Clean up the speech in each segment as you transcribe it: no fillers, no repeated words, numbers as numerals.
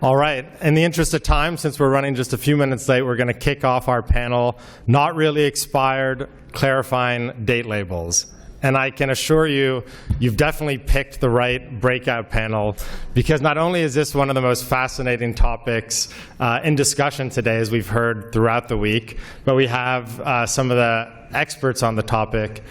All right. In the interest of time, since we're running just a few minutes late, we're going to kick off our panel, Not Really Expired, Clarifying Date Labels. And I can assure you, you've definitely picked the right breakout panel, because not only is this one of the most fascinating topics in discussion today, as we've heard throughout the week, but we have some of the experts on the topic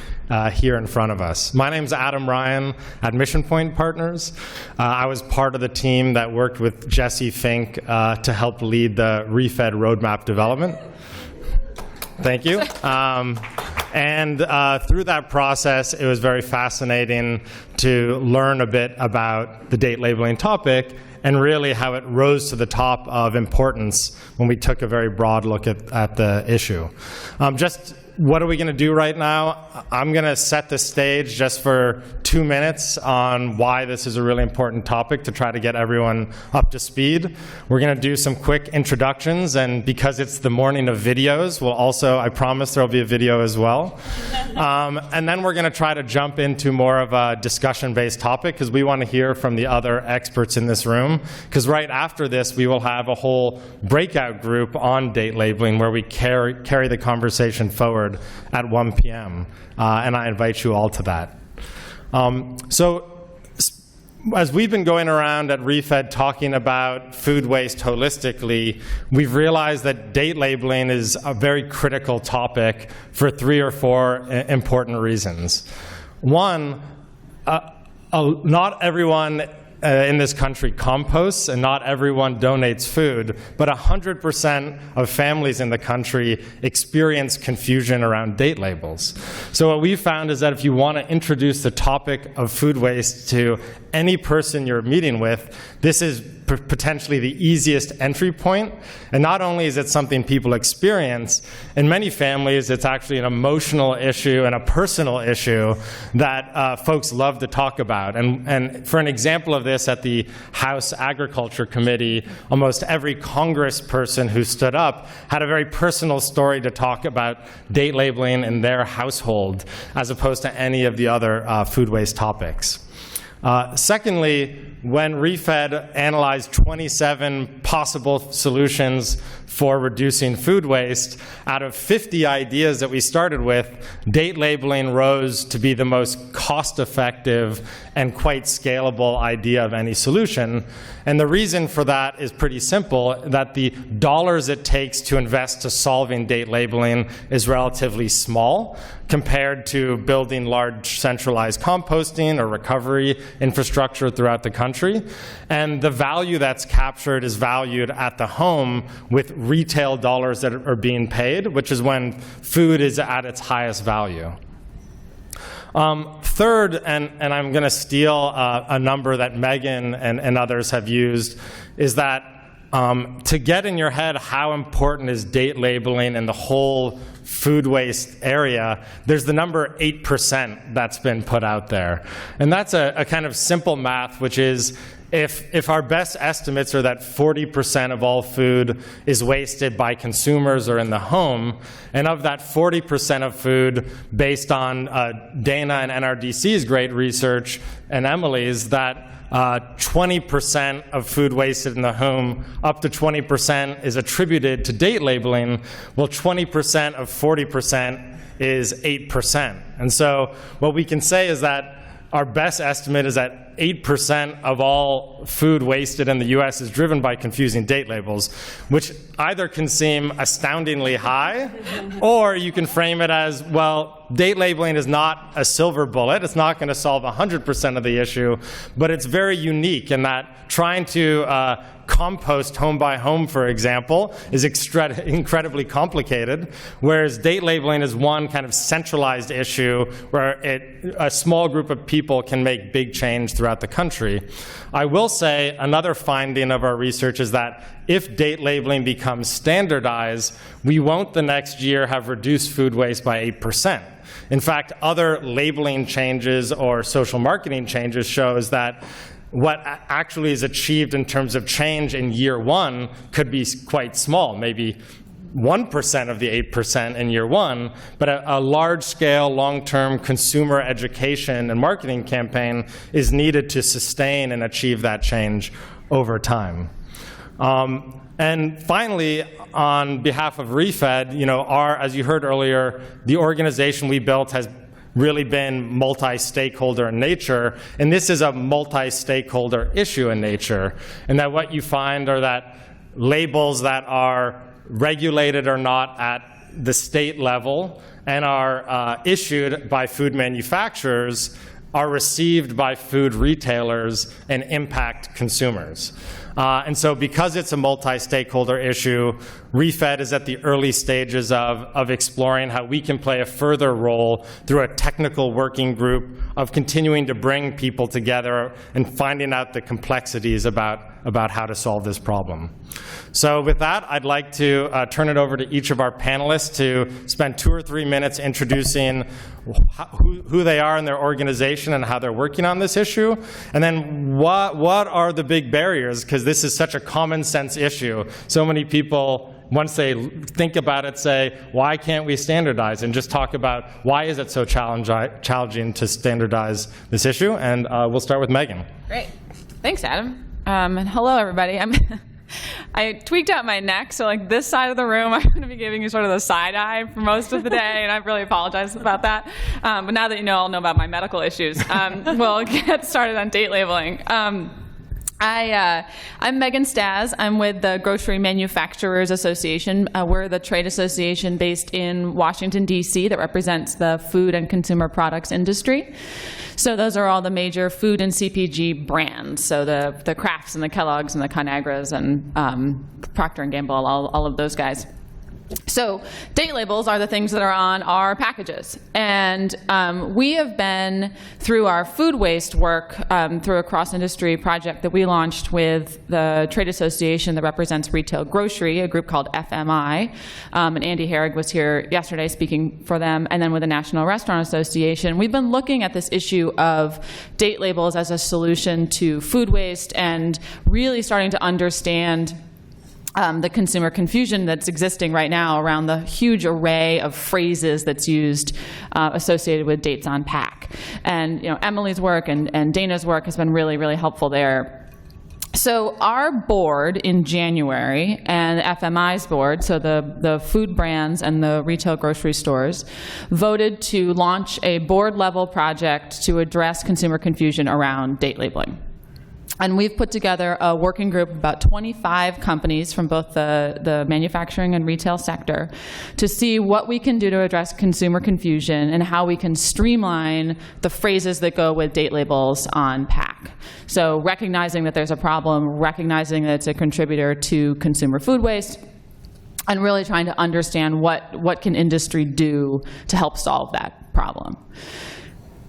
here in front of us. My name's Adam Ryan at Mission Point Partners. I was part of the team that worked with Jesse Fink to help lead the ReFED roadmap development. Thank you. And through that process, it was very fascinating to learn a bit about the date labeling topic and really how it rose to the top of importance when we took a very broad look at the issue. Just what are we going to do right now? I'm going to set the stage just for 2 minutes on why this is a really important topic to try to get everyone up to speed. We're going to do some quick introductions, and because it's the morning of videos, we'll also, I promise there'll be a video as well. And then we're going to try to jump into more of a discussion-based topic, because we want to hear from the other experts in this room, because right after this, we will have a whole breakout group on date labeling where we carry the conversation forward at 1 p.m., and I invite you all to that. So as we've been going around at ReFED talking about food waste holistically, we've realized that date labeling is a very critical topic for 3 or 4 important reasons. One, not everyone in this country composts, and not everyone donates food, but 100% of families in the country experience confusion around date labels. So what we found is that if you want to introduce the topic of food waste to any person you're meeting with, this is potentially the easiest entry point. And not only is it something people experience, in many families it's actually an emotional issue and a personal issue that folks love to talk about. And for an example of this, at the House Agriculture Committee, almost every congressperson who stood up had a very personal story to talk about date labeling in their household, as opposed to any of the other food waste topics. Secondly, when ReFED analyzed 27 possible solutions for reducing food waste, out of 50 ideas that we started with, date labeling rose to be the most cost-effective and quite scalable idea of any solution. And the reason for that is pretty simple, that the dollars it takes to invest to solving date labeling is relatively small compared to building large centralized composting or recovery infrastructure throughout the country. And the value that's captured is valued at the home with retail dollars that are being paid, which is when food is at its highest value. Third, and I'm going to steal a number that Megan and others have used, is that to get in your head how important is date labeling in the whole food waste area, there's the number 8% that's been put out there. And that's a kind of simple math, which is if our best estimates are that 40% of all food is wasted by consumers or in the home, and of that 40% of food, based on Dana and NRDC's great research and Emily's, that 20% of food wasted in the home, up to 20% is attributed to date labeling. Well, 20% of 40% is 8%. And so what we can say is that our best estimate is that 8% of all food wasted in the US is driven by confusing date labels, which either can seem astoundingly high, or you can frame it as, well, date labeling is not a silver bullet. It's not going to solve 100% of the issue, but it's very unique in that trying to compost home by home, for example, is incredibly complicated, whereas date labeling is one kind of centralized issue where a small group of people can make big change throughout the country. I will say another finding of our research is that if date labeling becomes standardized, we won't the next year have reduced food waste by 8%. In fact, other labeling changes or social marketing changes shows that what actually is achieved in terms of change in year 1 could be quite small, maybe 1% of the 8% in year 1, but a large-scale, long-term consumer education and marketing campaign is needed to sustain and achieve that change over time. And finally, on behalf of ReFed, as you heard earlier, the organization we built has really been multi-stakeholder in nature, and this is a multi-stakeholder issue in nature. And that what you find are that labels that are regulated or not at the state level and are issued by food manufacturers are received by food retailers and impact consumers. And so because it's a multi-stakeholder issue, ReFed is at the early stages of exploring how we can play a further role through a technical working group of continuing to bring people together and finding out the complexities about how to solve this problem. So with that, I'd like to turn it over to each of our panelists to spend 2 or 3 minutes introducing who they are in their organization and how they're working on this issue, and then what are the big barriers, because this is such a common sense issue. So many people, once they think about it, say, why can't we standardize? And just talk about why is it so challenging to standardize this issue. And we'll start with Megan. Great. Thanks, Adam. And hello, everybody. I tweaked out my neck, so like this side of the room, I'm going to be giving you sort of the side eye for most of the day, and I really apologize about that. But now that you know, I'll know about my medical issues. We'll get started on date labeling. I'm Megan Stas. I'm with the Grocery Manufacturers Association. We're the trade association based in Washington, D.C. that represents the food and consumer products industry. So those are all the major food and CPG brands. So the Krafts and the Kellogg's and the Conagras and Procter & Gamble, all of those guys. So date labels are the things that are on our packages. And we have been, through our food waste work, through a cross-industry project that we launched with the trade association that represents retail grocery, a group called FMI. And Andy Herrig was here yesterday speaking for them. And then with the National Restaurant Association, we've been looking at this issue of date labels as a solution to food waste and really starting to understand the consumer confusion that's existing right now around the huge array of phrases that's used associated with dates on pack. And Emily's work and Dana's work has been really, really helpful there. So our board in January, and FMI's board, so the food brands and the retail grocery stores, voted to launch a board-level project to address consumer confusion around date labeling. And we've put together a working group of about 25 companies from both the manufacturing and retail sector to see what we can do to address consumer confusion and how we can streamline the phrases that go with date labels on pack. So recognizing that there's a problem, recognizing that it's a contributor to consumer food waste, and really trying to understand what can industry do to help solve that problem.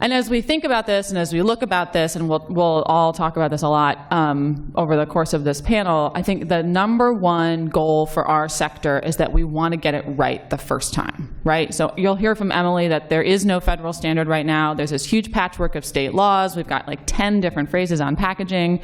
And as we think about this and as we look about this, and we'll all talk about this a lot over the course of this panel, I think the number one goal for our sector is that we want to get it right the first time, right? So you'll hear from Emily that there is no federal standard right now. There's this huge patchwork of state laws. We've got like 10 different phrases on packaging.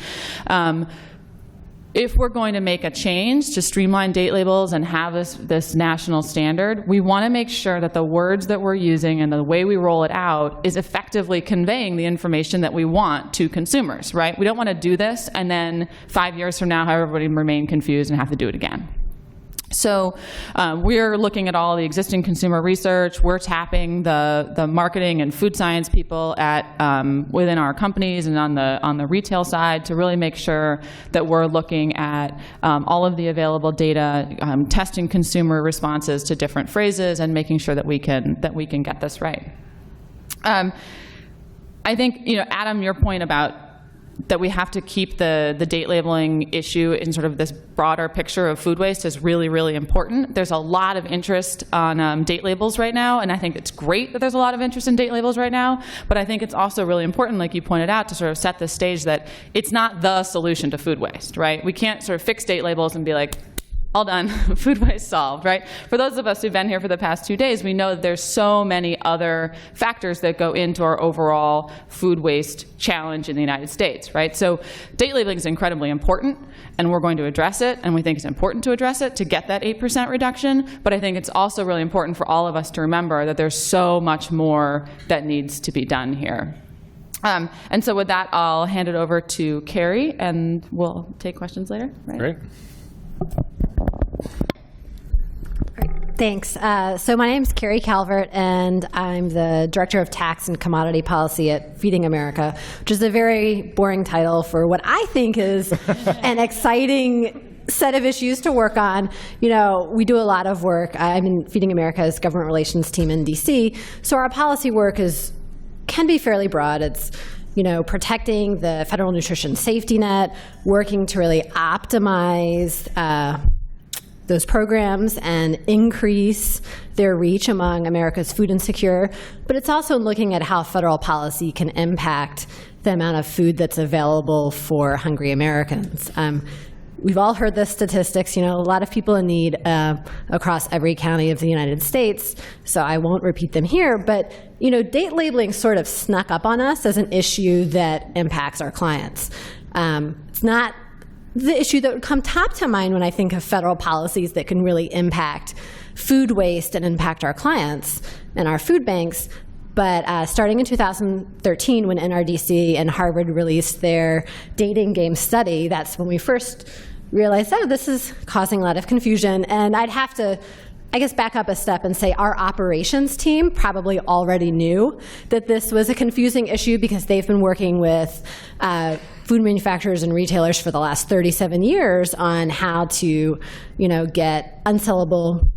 If we're going to make a change to streamline date labels and have this national standard, we want to make sure that the words that we're using and the way we roll it out is effectively conveying the information that we want to consumers, right? We don't want to do this and then 5 years from now have everybody remain confused and have to do it again. So we're looking at all the existing consumer research. We're tapping the marketing and food science people within our companies and on the retail side to really make sure that we're looking at all of the available data, testing consumer responses to different phrases, and making sure that we can get this right. I think Adam, your point about that we have to keep the date labeling issue in sort of this broader picture of food waste is really, really important. There's a lot of interest on date labels right now, and I think it's great that there's a lot of interest in date labels right now, but I think it's also really important, like you pointed out, to sort of set the stage that it's not the solution to food waste, right? We can't sort of fix date labels and be like, all done, food waste solved, right? For those of us who've been here for the past 2 days, we know that there's so many other factors that go into our overall food waste challenge in the United States, right? So date labeling is incredibly important, and we're going to address it, and we think it's important to address it to get that 8% reduction, but I think it's also really important for all of us to remember that there's so much more that needs to be done here. And so with that, I'll hand it over to Carrie, and we'll take questions later. Right? Great. Thanks. So my name's Carrie Calvert, and I'm the Director of Tax and Commodity Policy at Feeding America, which is a very boring title for what I think is an exciting set of issues to work on. You know, we do a lot of work. I'm in Feeding America's government relations team in DC, so our policy work can be fairly broad. It's, you know, protecting the federal nutrition safety net, working to really optimize those programs and increase their reach among America's food insecure. But it's also looking at how federal policy can impact the amount of food that's available for hungry Americans. We've all heard the statistics, you know, a lot of people in need across every county of the United States, so I won't repeat them here, but, you know, date labeling sort of snuck up on us as an issue that impacts our clients. It's not the issue that would come top to mind when I think of federal policies that can really impact food waste and impact our clients and our food banks. But starting in 2013, when NRDC and Harvard released their dating game study, that's when we first realized, oh, this is causing a lot of confusion. And I'd have to, I guess, back up a step and say our operations team probably already knew that this was a confusing issue because they've been working with food manufacturers and retailers for the last 37 years on how to, you know, get unsellable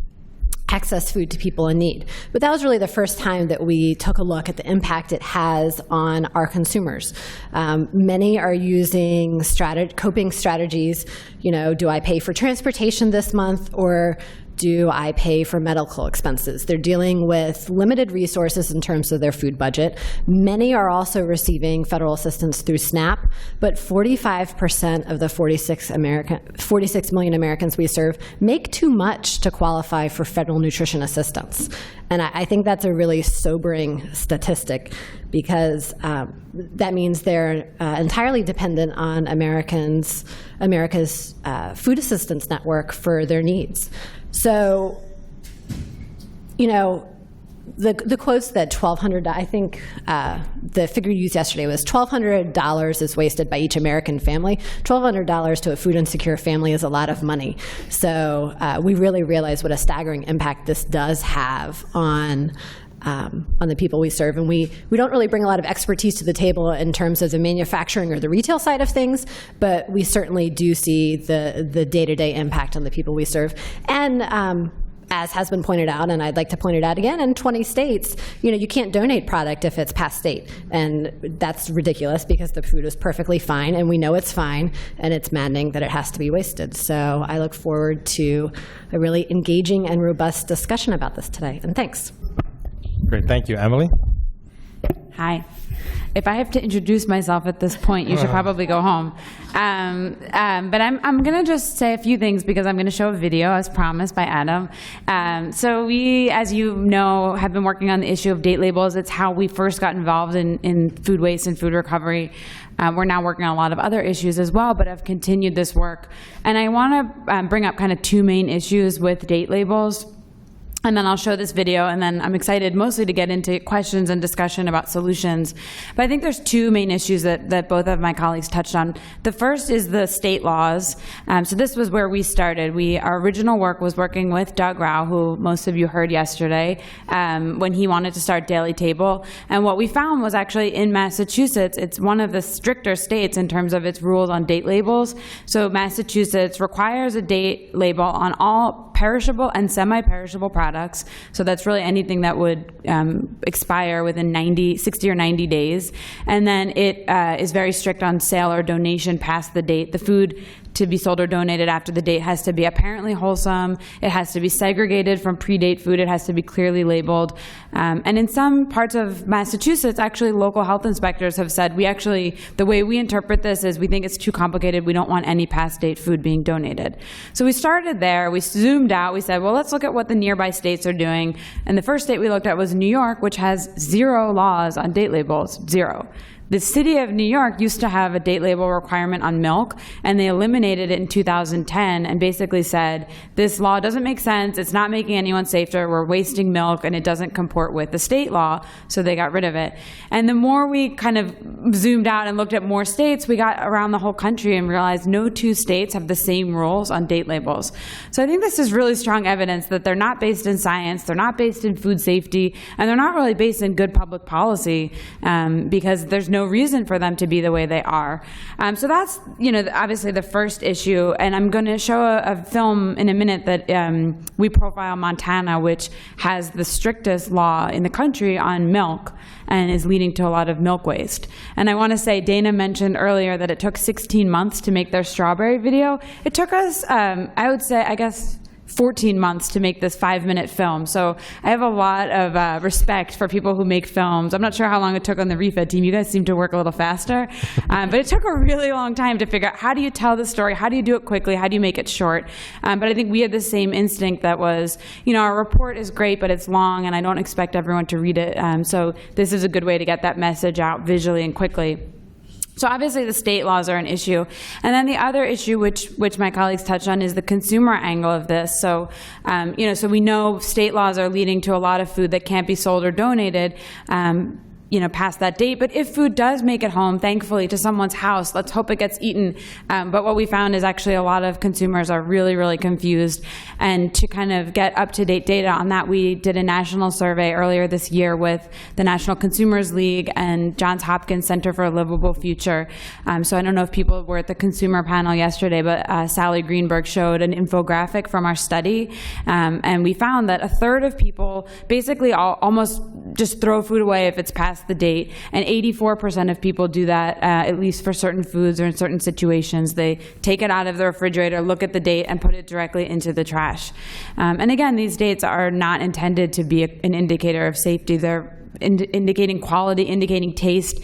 excess food to people in need. But that was really the first time that we took a look at the impact it has on our consumers. Many are using coping strategies. You know, do I pay for transportation this month, or do I pay for medical expenses? They're dealing with limited resources in terms of their food budget. Many are also receiving federal assistance through SNAP, but 45% of the 46 million Americans we serve make too much to qualify for federal nutrition assistance. And I think that's a really sobering statistic, because that means they're entirely dependent on America's food assistance network for their needs. So, you know, the quotes that $1,200, I think the figure used yesterday was $1,200 is wasted by each American family. $1,200 to a food insecure family is a lot of money. So we really realize what a staggering impact this does have on the people we serve. And we don't really bring a lot of expertise to the table in terms of the manufacturing or the retail side of things, but we certainly do see the day-to-day impact on the people we serve. And as has been pointed out, and I'd like to point it out again, in 20 states, you know, you can't donate product if it's past date. And that's ridiculous, because the food is perfectly fine, and we know it's fine, and it's maddening that it has to be wasted. So I look forward to a really engaging and robust discussion about this today, and thanks. Great, thank you. Emily? Hi. If I have to introduce myself at this point, you should probably go home. But I'm going to just say a few things, because I'm going to show a video, as promised by Adam. So we, as you know, have been working on the issue of date labels. It's how we first got involved in food waste and food recovery. We're now working on a lot of other issues as well, but have continued this work. And I want to bring up kind of two main issues with date labels. And then I'll show this video, and then I'm excited mostly to get into questions and discussion about solutions. But I think there's two main issues that both of my colleagues touched on. The first is the state laws. So this was where we started. Our original work was working with Doug Rao, who most of you heard yesterday, when he wanted to start Daily Table. And what we found was actually in Massachusetts, it's one of the stricter states in terms of its rules on date labels. So Massachusetts requires a date label on all perishable and semi-perishable products. So that's really anything that would expire within 60 or 90 days. And then it is very strict on sale or donation past the date. The food to be sold or donated after the date has to be apparently wholesome. It has to be segregated from pre-date food. It has to be clearly labeled. And in some parts of Massachusetts, actually local health inspectors have said, the way we interpret this is we think it's too complicated. We don't want any past date food being donated. So we started there. We zoomed out. We said, well, let's look at what the nearby states are doing. And the first state we looked at was New York, which has 0 laws on date labels, 0. the city of New York used to have a date label requirement on milk, and they eliminated it in 2010 and basically said, this law doesn't make sense, it's not making anyone safer, we're wasting milk, and it doesn't comport with the state law, so they got rid of it. And the more we kind of zoomed out and looked at more states, we got around the whole country and realized no two states have the same rules on date labels. So I think this is really strong evidence that they're not based in science, they're not based in food safety, and they're not really based in good public policy, because there's no reason for them to be the way they are. So that's, obviously the first issue. And I'm going to show a film in a minute that we profile Montana, which has the strictest law in the country on milk and is leading to a lot of milk waste. And I want to say, Dana mentioned earlier that it took 16 months to make their strawberry video. It took us, I would say, 14 months to make this 5-minute film. So I have a lot of respect for people who make films. I'm not sure how long it took on the ReFed team. You guys seem to work a little faster. But it took a really long time to figure out, how do you tell the story? How do you do it quickly? How do you make it short? But I think we had the same instinct that was, our report is great, but it's long, and I don't expect everyone to read it. So this is a good way to get that message out visually and quickly. So obviously the state laws are an issue. And then the other issue, which my colleagues touched on, is the consumer angle of this. So, so we know state laws are leading to a lot of food that can't be sold or donated, past that date. But if food does make it home, thankfully, to someone's house, let's hope it gets eaten. But what we found is actually a lot of consumers are really, really confused. And to kind of get up-to-date data on that, we did a national survey earlier this year with the National Consumers League and Johns Hopkins Center for a Livable Future. So I don't know if people were at the consumer panel yesterday, but Sally Greenberg showed an infographic from our study. And we found that a third of people basically almost just throw food away if it's past the date, and 84% of people do that, at least for certain foods or in certain situations. They take it out of the refrigerator, look at the date, and put it directly into the trash. And again, these dates are not intended to be an indicator of safety. They're indicating quality, indicating taste.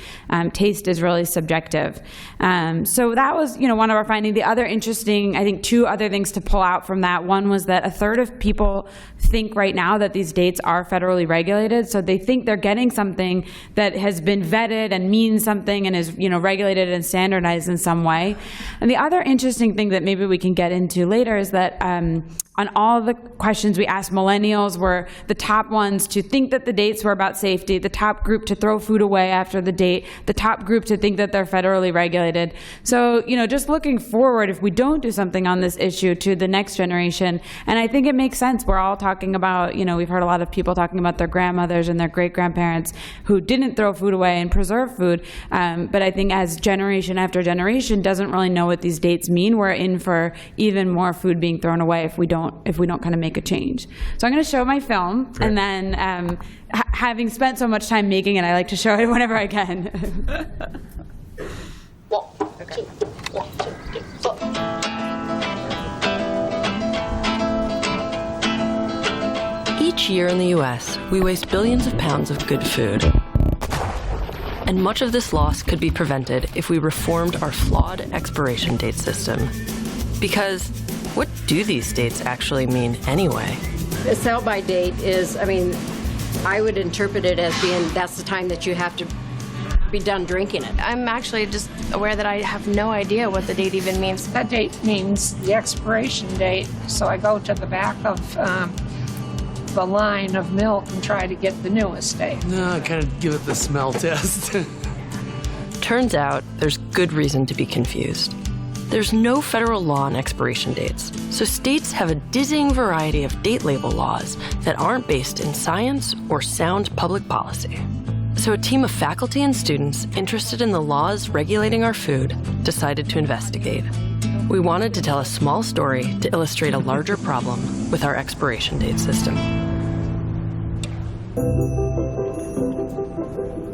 Taste is really subjective. So that was, one of our findings. The other interesting, I think, two other things to pull out from that. One was that a third of people think right now that these dates are federally regulated. So they think they're getting something that has been vetted and means something and is, regulated and standardized in some way. And the other interesting thing that maybe we can get into later is that on all the questions we asked, millennials were the top ones to think that the dates were about safety, the top group to throw food away after the date, the top group to think that they're federally regulated. So, just looking forward, if we don't do something on this issue to the next generation, and I think it makes sense, we're all talking about, we've heard a lot of people talking about their grandmothers and their great-grandparents who didn't throw food away and preserve food, but I think as generation after generation doesn't really know what these dates mean, we're in for even more food being thrown away if we don't kind of make a change. So I'm going to show my film, Great. and then having spent so much time making it, I like to show it whenever I can. 1, 2, 1, 2, 3, 4. Each year in the U.S., we waste billions of pounds of good food. And much of this loss could be prevented if we reformed our flawed expiration date system. Because what do these dates actually mean anyway? A sell-by date is, I would interpret it as being that's the time that you have to be done drinking it. I'm actually just aware that I have no idea what the date even means. That date means the expiration date, so I go to the back of the line of milk and try to get the newest date. No, I kind of give it the smell test. Turns out there's good reason to be confused. There's no federal law on expiration dates, so states have a dizzying variety of date label laws that aren't based in science or sound public policy. So a team of faculty and students interested in the laws regulating our food decided to investigate. We wanted to tell a small story to illustrate a larger problem with our expiration date system.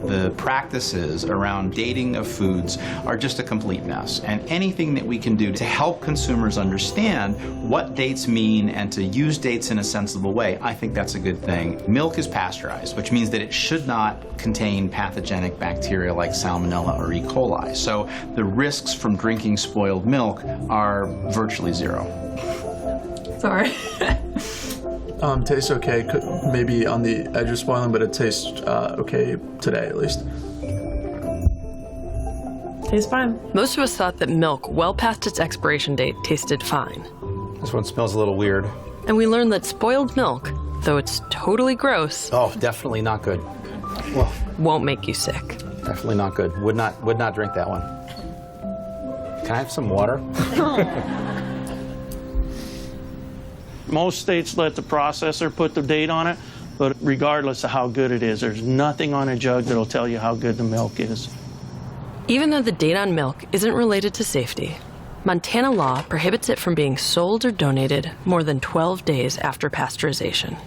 The practices around dating of foods are just a complete mess. And anything that we can do to help consumers understand what dates mean and to use dates in a sensible way, I think that's a good thing. Milk is pasteurized, which means that it should not contain pathogenic bacteria like Salmonella or E. coli. So the risks from drinking spoiled milk are virtually zero. Sorry. Tastes okay, maybe on the edge of spoiling, but it tastes okay today at least. Tastes fine. Most of us thought that milk, well past its expiration date, tasted fine. This one smells a little weird. And we learned that spoiled milk, though it's totally gross, Oh, definitely not good. Well, won't make you sick. definitely not good. Would not drink that one. Can I have some water? Most states let the processor put the date on it, but regardless of how good it is, there's nothing on a jug that'll tell you how good the milk is. Even though the date on milk isn't related to safety, Montana law prohibits it from being sold or donated more than 12 days after pasteurization.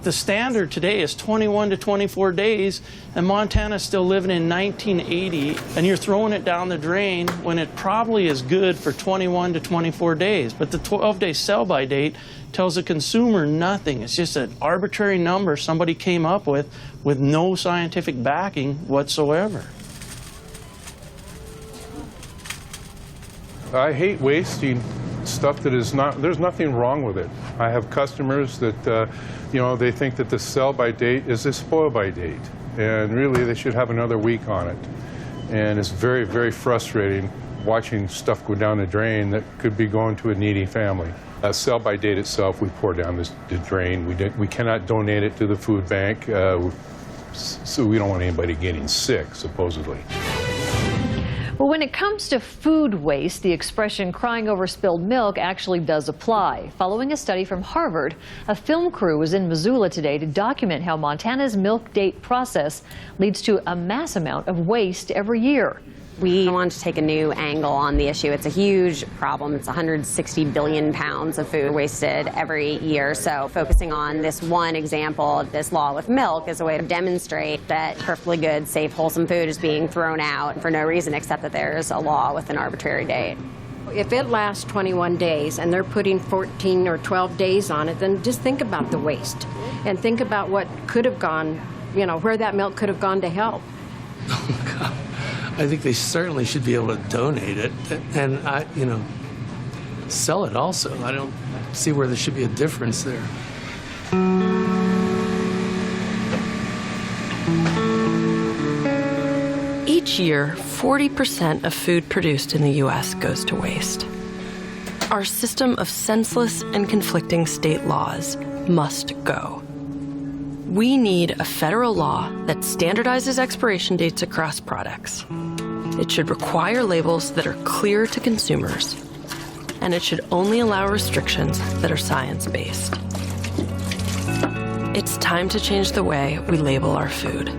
The standard today is 21 to 24 days, and Montana's still living in 1980, and you're throwing it down the drain when it probably is good for 21 to 24 days. But the 12-day sell-by date tells the consumer nothing. It's just an arbitrary number somebody came up with no scientific backing whatsoever. I hate wasting stuff that is not, there's nothing wrong with it. I have customers that, they think that the sell-by date is a spoil-by date. And really, they should have another week on it. And it's very, very frustrating watching stuff go down the drain that could be going to a needy family. A sell-by date itself, we pour down the drain. We cannot donate it to the food bank, so we don't want anybody getting sick, supposedly. Well, when it comes to food waste, the expression crying over spilled milk actually does apply. Following a study from Harvard, a film crew was in Missoula today to document how Montana's milk date process leads to a mass amount of waste every year. We wanted to take a new angle on the issue. It's a huge problem. It's 160 billion pounds of food wasted every year. So focusing on this one example of this law with milk is a way to demonstrate that perfectly good, safe, wholesome food is being thrown out for no reason except that there's a law with an arbitrary date. If it lasts 21 days and they're putting 14 or 12 days on it, then just think about the waste and think about what could have gone, where that milk could have gone to help. Oh, God. I think they certainly should be able to donate it and, sell it also. I don't see where there should be a difference there. Each year, 40% of food produced in the U.S. goes to waste. Our system of senseless and conflicting state laws must go. We need a federal law that standardizes expiration dates across products. It should require labels that are clear to consumers, and it should only allow restrictions that are science-based. It's time to change the way we label our food.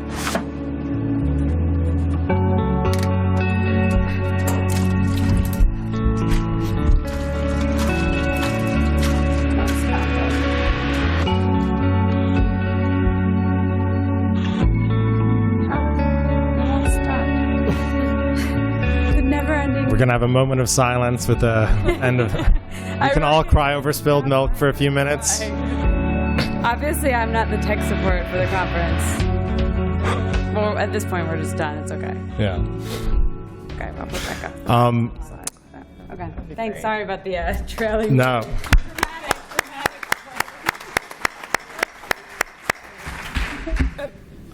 We're going to have a moment of silence with the end of... You can all cry over spilled milk for a few minutes. Obviously, I'm not the tech support for the conference. Well, at this point, we're just done. It's okay. Yeah. Okay, I'll put back up. Okay, thanks. Sorry about the trailing. No.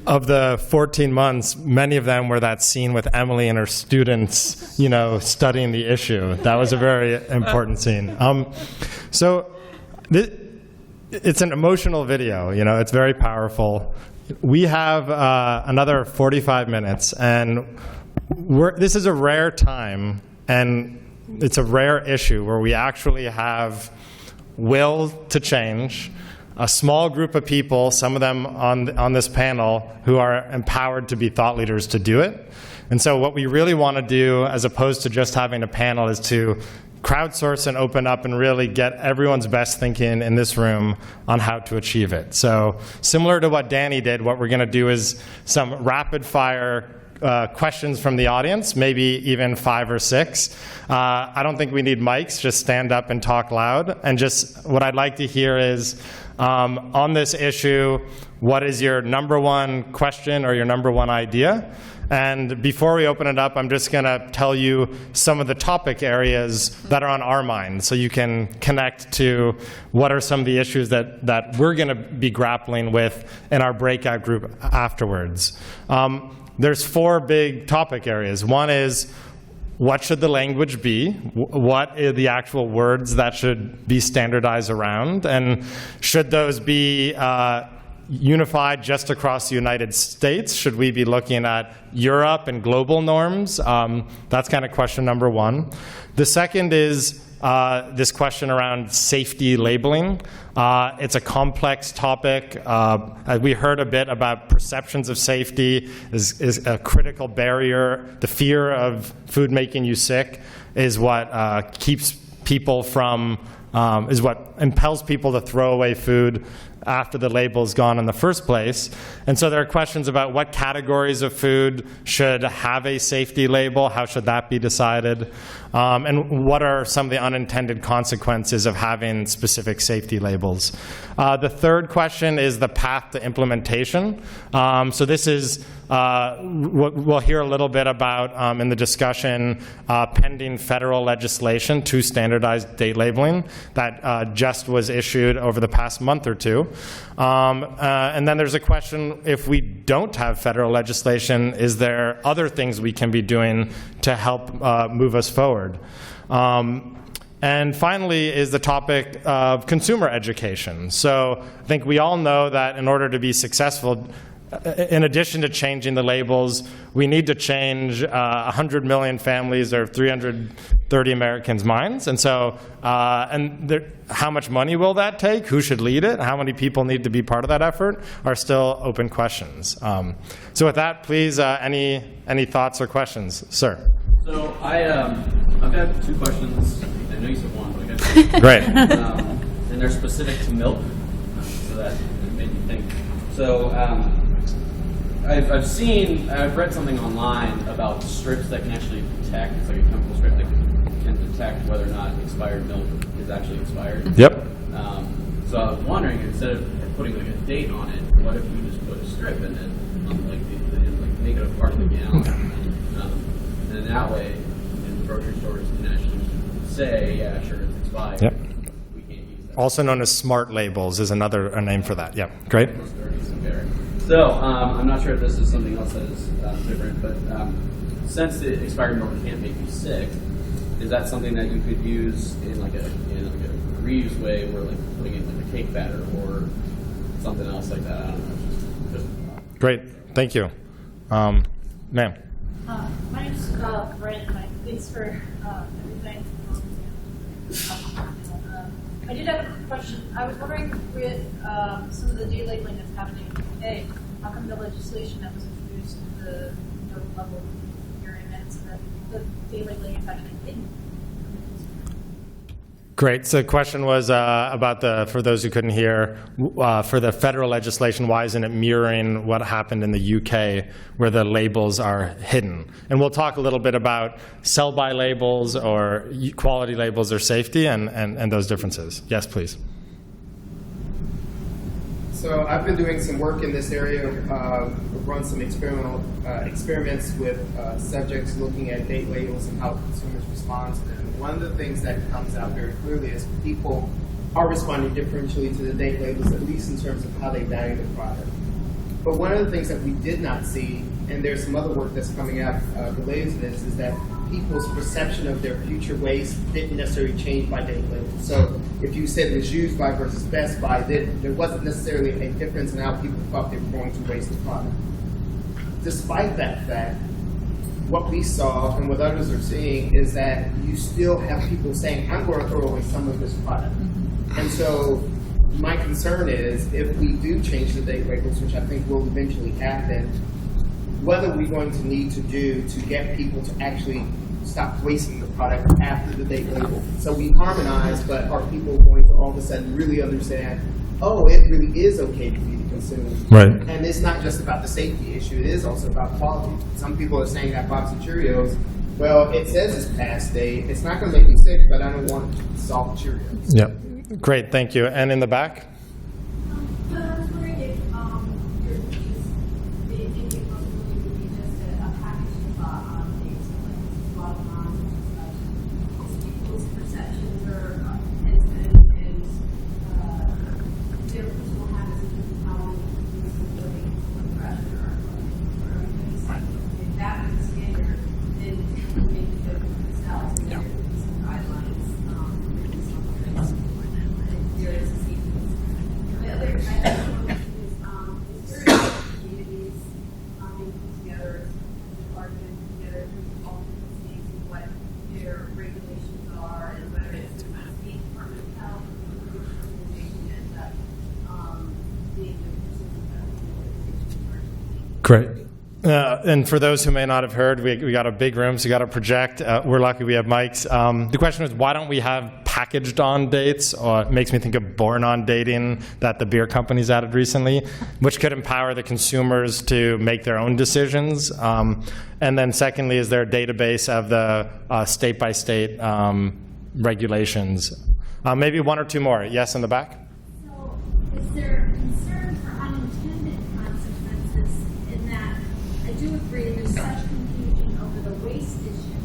Of the 14 months, many of them were that scene with Emily and her students, studying the issue. That was a very important scene. It's an emotional video, it's very powerful. We have another 45 minutes, and this is a rare time, and it's a rare issue where we actually have will to change, a small group of people, some of them on this panel, who are empowered to be thought leaders to do it. And so what we really want to do, as opposed to just having a panel, is to crowdsource and open up and really get everyone's best thinking in this room on how to achieve it. So similar to what Danny did, what we're going to do is some rapid fire questions from the audience, maybe even 5 or 6. I don't think we need mics, just stand up and talk loud. And just what I'd like to hear is, on this issue, what is your number one question or your number one idea? And before we open it up, I'm just going to tell you some of the topic areas that are on our mind, so you can connect to what are some of the issues that we're going to be grappling with in our breakout group afterwards. there's 4 big topic areas. One is, what should the language be? What are the actual words that should be standardized around? And should those be unified just across the United States? Should we be looking at Europe and global norms? That's kind of question number 1. The second is this question around safety labeling. It's a complex topic. We heard a bit about perceptions of safety is a critical barrier. The fear of food making you sick is what keeps people from, is what impels people to throw away food after the label's gone in the first place. And so there are questions about what categories of food should have a safety label, how should that be decided, and what are some of the unintended consequences of having specific safety labels. The third question is the path to implementation. So this is what we'll hear a little bit about in the discussion, pending federal legislation to standardize date labeling that just was issued over the past month or 2. And then there's a question, if we don't have federal legislation, is there other things we can be doing to help move us forward? And finally is the topic of consumer education. So I think we all know that in order to be successful, in addition to changing the labels, we need to change 100 million families or 330 Americans' minds. And so, how much money will that take? Who should lead it? How many people need to be part of that effort are still open questions. So with that, please, any thoughts or questions? Sir. So I've got 2 questions. I know you said 1, but I got 2. Great. And they're specific to milk, so that made me think. So I've read something online about strips that can actually detect, it's like a chemical strip that can detect whether or not expired milk is actually expired. Yep. So I was wondering, instead of putting like a date on it, what if we just put a strip in it, like make it a part of the gallon, and in that way, in grocery stores can actually say, yeah, sure, it's expired. Yep. Also known as smart labels is another name for that. Yeah, great. So I'm not sure if this is something else that is different, but since the expired milk can't make you sick, is that something that you could use in like a reuse way, where like putting in like a cake batter or something else like that? I don't know. Great, thank you, ma'am. My name's Brent. Thanks for everything. I did have a question. I was wondering, with some of the date labeling that's happening today, how come the legislation that was introduced at the federal level hearing that the date labeling is actually hidden? Great. So the question was about for those who couldn't hear, for the federal legislation, why isn't it mirroring what happened in the UK where the labels are hidden? And we'll talk a little bit about sell-by labels or quality labels or safety and those differences. Yes, please. So I've been doing some work in this area. We've run some experiments with subjects looking at date labels and how consumers respond to them. One of the things that comes out very clearly is people are responding differentially to the date labels, at least in terms of how they value the product. But one of the things that we did not see, and there's some other work that's coming out related to this, is that people's perception of their future waste didn't necessarily change by date labels. So if you said it was used by versus best by, there wasn't necessarily a difference in how people thought they were going to waste the product. Despite that fact, what we saw and what others are seeing is that you still have people saying, I'm going to throw away some of this product. And so my concern is, if we do change the date labels, which I think will eventually happen, what are we going to need to do to get people to actually stop wasting the product after the date label? So we harmonize, but are people going to all of a sudden really understand, oh, it really is okay to feed the consumer? Right. And it's not just about the safety issue, it is also about quality. Some people are saying that box of Cheerios, well, it says it's past date, it's not going to make me sick, but I don't want salt Cheerios. Yeah, great, thank you. And in the back? I was wondering if your piece, the thinking possibility would be just a packaging thought on things like a lot of non-such people's perceptions or incident is their personal habits of how they use the living pressure or everything. Great. And for those who may not have heard, we got a big room, so we got a project. We're lucky we have mics. The question is, why don't we have packaged on dates? It makes me think of born on dating that the beer companies added recently, which could empower the consumers to make their own decisions. And then secondly, is there a database of the state-by-state regulations? Maybe one or two more. Yes, in the back? So is there concern for unintended consequences in that I do agree there's such confusion over the waste issue.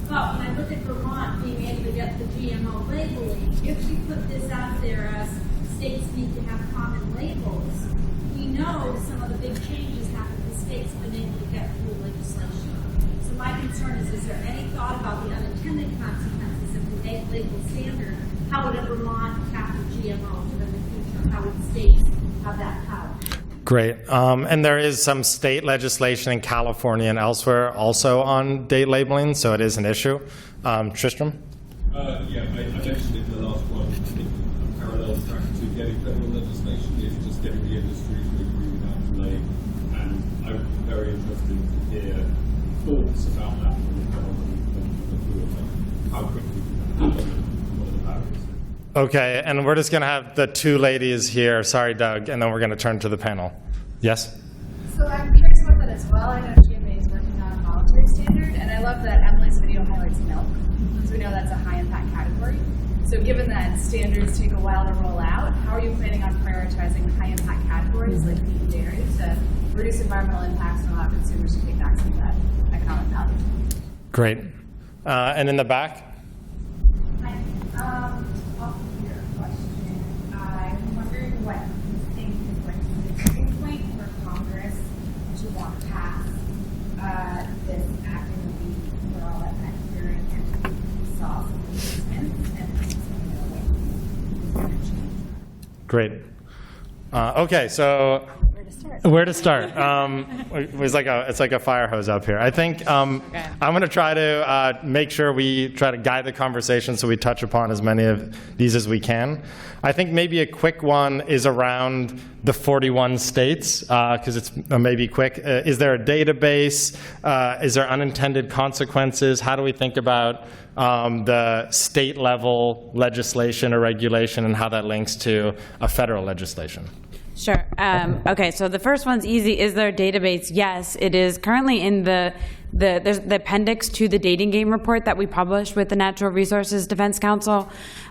But when I look at Vermont being able to get the GMO labeling, if we put this out there as states need to have common labels, we know some of the big changes happen in the states been able to get through legislation. So my concern is there any thought about the unintended consequences if we make label standard? How would a Vermont tackle GMOs in the future? How would states have that power? Great. And there is some state legislation in California and elsewhere also on date labeling, so it is an issue. Tristram? Yeah, I mentioned it in the last one. I think a parallel track to getting federal legislation is just getting the industry to agree with that delay. And I'm very interested to hear thoughts about that from the panel and the two of them. How quickly can that happen? Okay, and we're just going to have the two ladies here. Sorry, Doug, and then we're going to turn to the panel. Yes? So I'm curious about that as well. I know GMA is working on a voluntary standard, and I love that Emily's video highlights milk, because we know that's a high-impact category. So given that standards take a while to roll out, how are you planning on prioritizing high-impact categories like meat and dairy to reduce environmental impacts and allow consumers to take back some of that economic value? Great. And in the back? Off of your question, I'm wondering what you think is going to be the tipping point for Congress to want to pass this act in the week. We're all at that hearing and we saw some improvements and what is going to change. Great. Okay, so where to start? It's like a fire hose up here. I think I'm going to try to make sure we try to guide the conversation so we touch upon as many of these as we can. I think maybe a quick one is around the 41 states, because it's maybe quick. Is there a database? Is there unintended consequences? How do we think about the state level legislation or regulation and how that links to a federal legislation? Sure. Okay, so the first one's easy. Is there a database? Yes, it is currently in there's the appendix to the dating game report that we published with the Natural Resources Defense Council.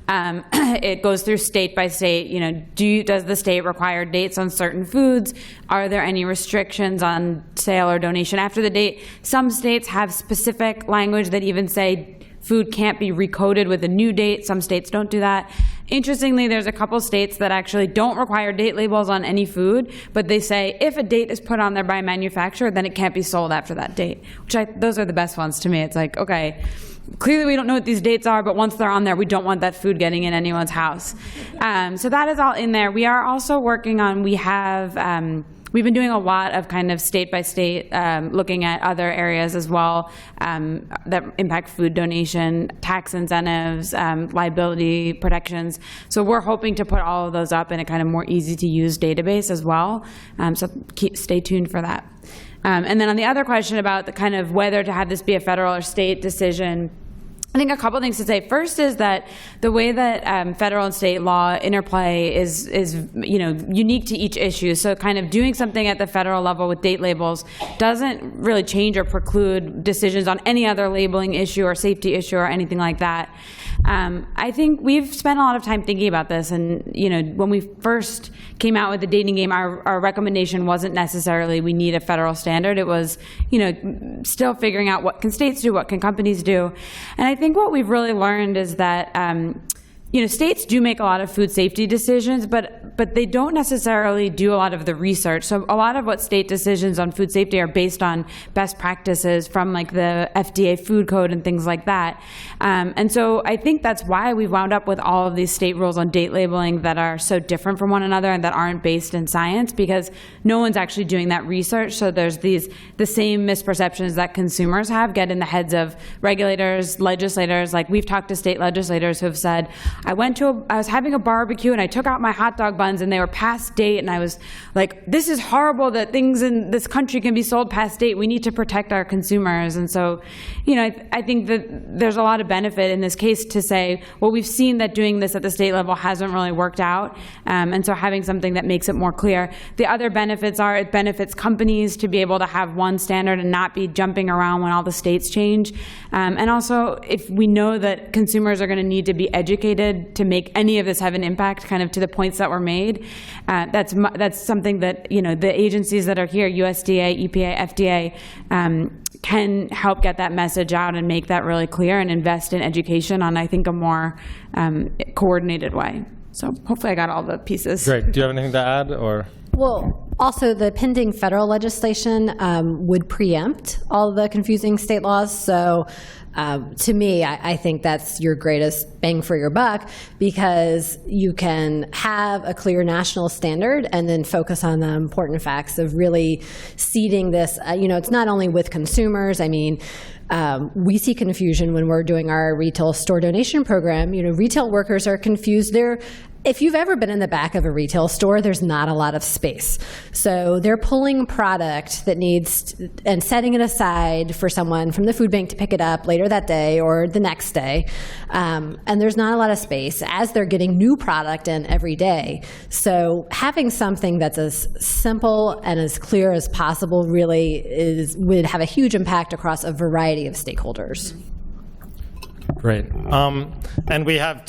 It goes through state by state. You know, does the state require dates on certain foods? Are there any restrictions on sale or donation after the date? Some states have specific language that even say food can't be recoded with a new date. Some states don't do that. Interestingly, there's a couple states that actually don't require date labels on any food, but they say if a date is put on there by a manufacturer, then it can't be sold after that date, those are the best ones to me. It's like, okay, clearly we don't know what these dates are, but once they're on there, we don't want that food getting in anyone's house. So that is all in there. We are also working on, we've been doing a lot of kind of state by state, looking at other areas as well that impact food donation, tax incentives, liability protections. So we're hoping to put all of those up in a kind of more easy to use database as well. So stay tuned for that. And then on the other question about the kind of whether to have this be a federal or state decision, I think a couple things to say. First is that the way that federal and state law interplay is unique to each issue. So kind of doing something at the federal level with date labels doesn't really change or preclude decisions on any other labeling issue or safety issue or anything like that. I think we've spent a lot of time thinking about this, and when we first came out with the dating game, our recommendation wasn't necessarily we need a federal standard. It was still figuring out what can states do, what can companies do, and I think what we've really learned is that states do make a lot of food safety decisions, but they don't necessarily do a lot of the research. So a lot of what state decisions on food safety are based on best practices from like the FDA food code and things like that. And so I think that's why we've wound up with all of these state rules on date labeling that are so different from one another and that aren't based in science, because no one's actually doing that research. So there's the same misperceptions that consumers have get in the heads of regulators, legislators. Like we've talked to state legislators who have said, I was having a barbecue and I took out my hot dog bun ones, and they were past date, and I was like, this is horrible that things in this country can be sold past date. We need to protect our consumers. And so, I think that there's a lot of benefit in this case to say, well, we've seen that doing this at the state level hasn't really worked out, and so having something that makes it more clear. The other benefits are it benefits companies to be able to have one standard and not be jumping around when all the states change. And also, if we know that consumers are going to need to be educated to make any of this have an impact, kind of to the points that were made, that's something that the agencies that are here, USDA, EPA, FDA, can help get that message out and make that really clear and invest in education on, I think, a more coordinated way. So hopefully I got all the pieces. Great. Do you have anything to add, or? Well, also the pending federal legislation would preempt all the confusing state laws. So to me, I think that's your greatest bang for your buck, because you can have a clear national standard and then focus on the important facts of really seeding this. It's not only with consumers. I mean, we see confusion when we're doing our retail store donation program. Retail workers are confused. If you've ever been in the back of a retail store, there's not a lot of space. So they're pulling product that and setting it aside for someone from the food bank to pick it up later that day or the next day. And there's not a lot of space as they're getting new product in every day. So having something that's as simple and as clear as possible really would have a huge impact across a variety of stakeholders. Great. And we have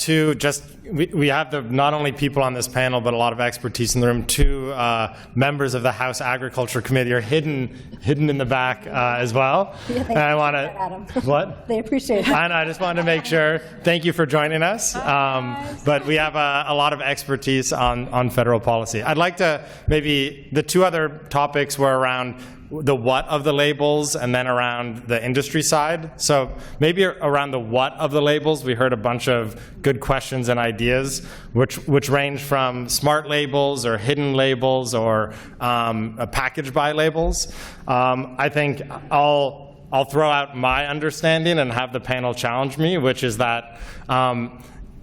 we have not only people on this panel, but a lot of expertise in the room. Two members of the House Agriculture Committee are hidden in the back as well. Yeah, and I want to, Adam. What? They appreciate it. I just wanted to make sure. Thank you for joining us. But we have a lot of expertise on federal policy. I'd like to maybe, the two other topics were around the what of the labels and then around the industry side. So maybe around the what of the labels, we heard a bunch of good questions and ideas, which range from smart labels or hidden labels or package by labels. I think I'll throw out my understanding and have the panel challenge me, which is that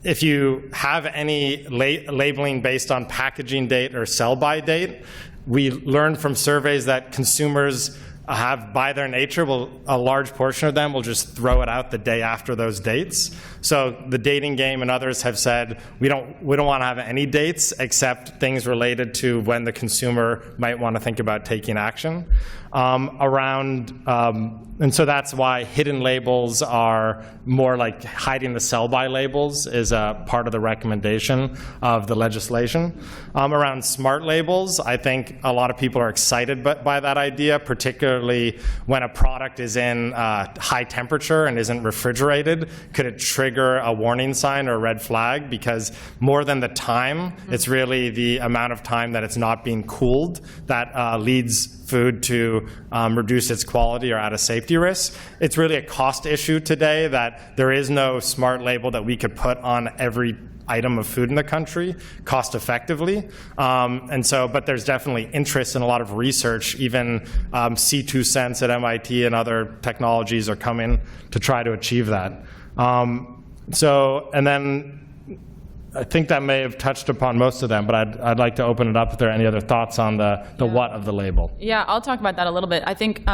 if you have any labeling based on packaging date or sell-by date, we learned from surveys that consumers have, by their nature, a large portion of them will just throw it out the day after those dates. So the Dating Game and others have said we don't want to have any dates except things related to when the consumer might want to think about taking action. And so that's why hidden labels are more like hiding the sell-by labels is a part of the recommendation of the legislation. Around smart labels, I think a lot of people are excited by that idea, particularly when a product is in high temperature and isn't refrigerated. Could it trigger a warning sign or a red flag? Because more than the time, it's really the amount of time that it's not being cooled that leads food to reduce its quality or add a safety risk. It's really a cost issue today that there is no smart label that we could put on every item of food in the country cost effectively. But there's definitely interest in a lot of research. Even C2 Sense at MIT and other technologies are coming to try to achieve that. And then I think that may have touched upon most of them, but I'd like to open it up if there are any other thoughts on the what of the label. Yeah, I'll talk about that a little bit. I think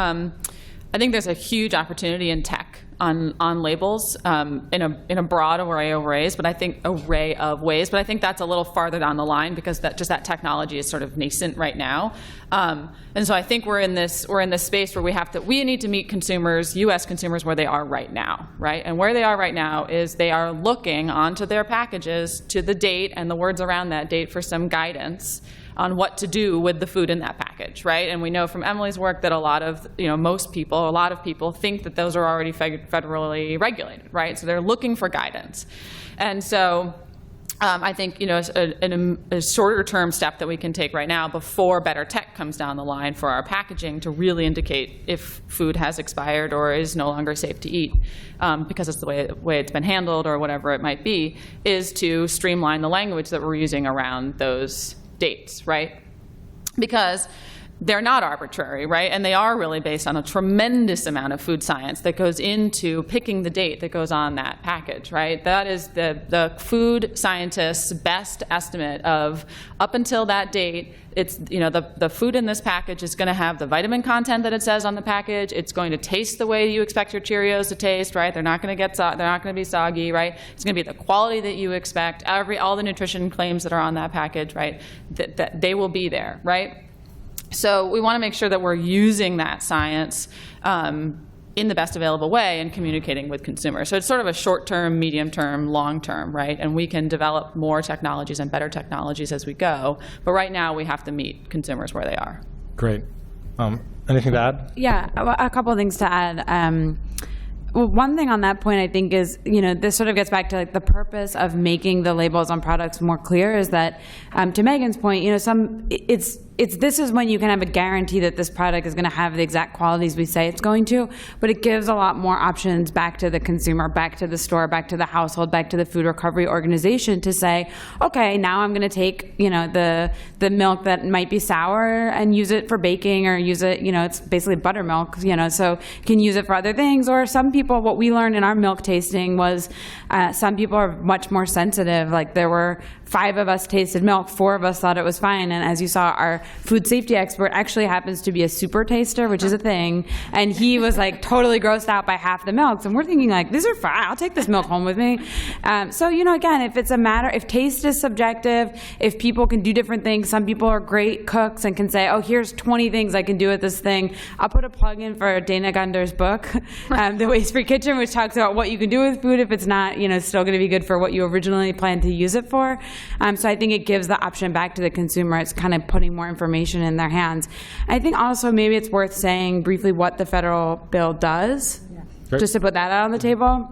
there's a huge opportunity in tech on labels in a broad array of ways, but I think that's a little farther down the line because that technology is sort of nascent right now. And so I think we're in this space where we need to meet consumers, U.S. consumers, where they are right now, right? And where they are right now is they are looking onto their packages to the date and the words around that date for some guidance on what to do with the food in that package, right? And we know from Emily's work that a lot of people think that those are already federally regulated, right? So they're looking for guidance. And so I think a shorter term step that we can take right now before better tech comes down the line for our packaging to really indicate if food has expired or is no longer safe to eat because it's the way it's been handled or whatever it might be, is to streamline the language that we're using around those dates, right? Because they're not arbitrary, right? And they are really based on a tremendous amount of food science that goes into picking the date that goes on that package, right? That is the food scientist's best estimate of up until that date. It's, the food in this package is going to have the vitamin content that it says on the package. It's going to taste the way you expect your Cheerios to taste, right? They're not going to be soggy, right? It's going to be the quality that you expect. All the nutrition claims that are on that package, right? That they will be there, right? So we want to make sure that we're using that science in the best available way and communicating with consumers. So it's sort of a short-term, medium-term, long-term, right? And we can develop more technologies and better technologies as we go. But right now, we have to meet consumers where they are. Great. Anything to add? Yeah, a couple of things to add. Well, one thing on that point, I think, is, this sort of gets back to the purpose of making the labels on products more clear is that, to Megan's point, this is when you can have a guarantee that this product is going to have the exact qualities we say it's going to, but it gives a lot more options back to the consumer, back to the store, back to the household, back to the food recovery organization to say, okay, now I'm going to take, the milk that might be sour and use it for baking, or use it, it's basically buttermilk, so you can use it for other things. Or some people, what we learned in our milk tasting was some people are much more sensitive. Like, there were 5 of us tasted milk, 4 of us thought it was fine. And as you saw, our food safety expert actually happens to be a super taster, which is a thing. And he was totally grossed out by half the milks. And we're thinking these are fine. I'll take this milk home with me. So, again, if it's a matter, if taste is subjective, if people can do different things, some people are great cooks and can say, oh, here's 20 things I can do with this thing. I'll put a plug in for Dana Gunder's book, The Waste-Free Kitchen, which talks about what you can do with food if it's not, still going to be good for what you originally planned to use it for. So I think it gives the option back to the consumer. It's kind of putting more information in their hands. I think also maybe it's worth saying briefly what the federal bill does, just to put that out on the table.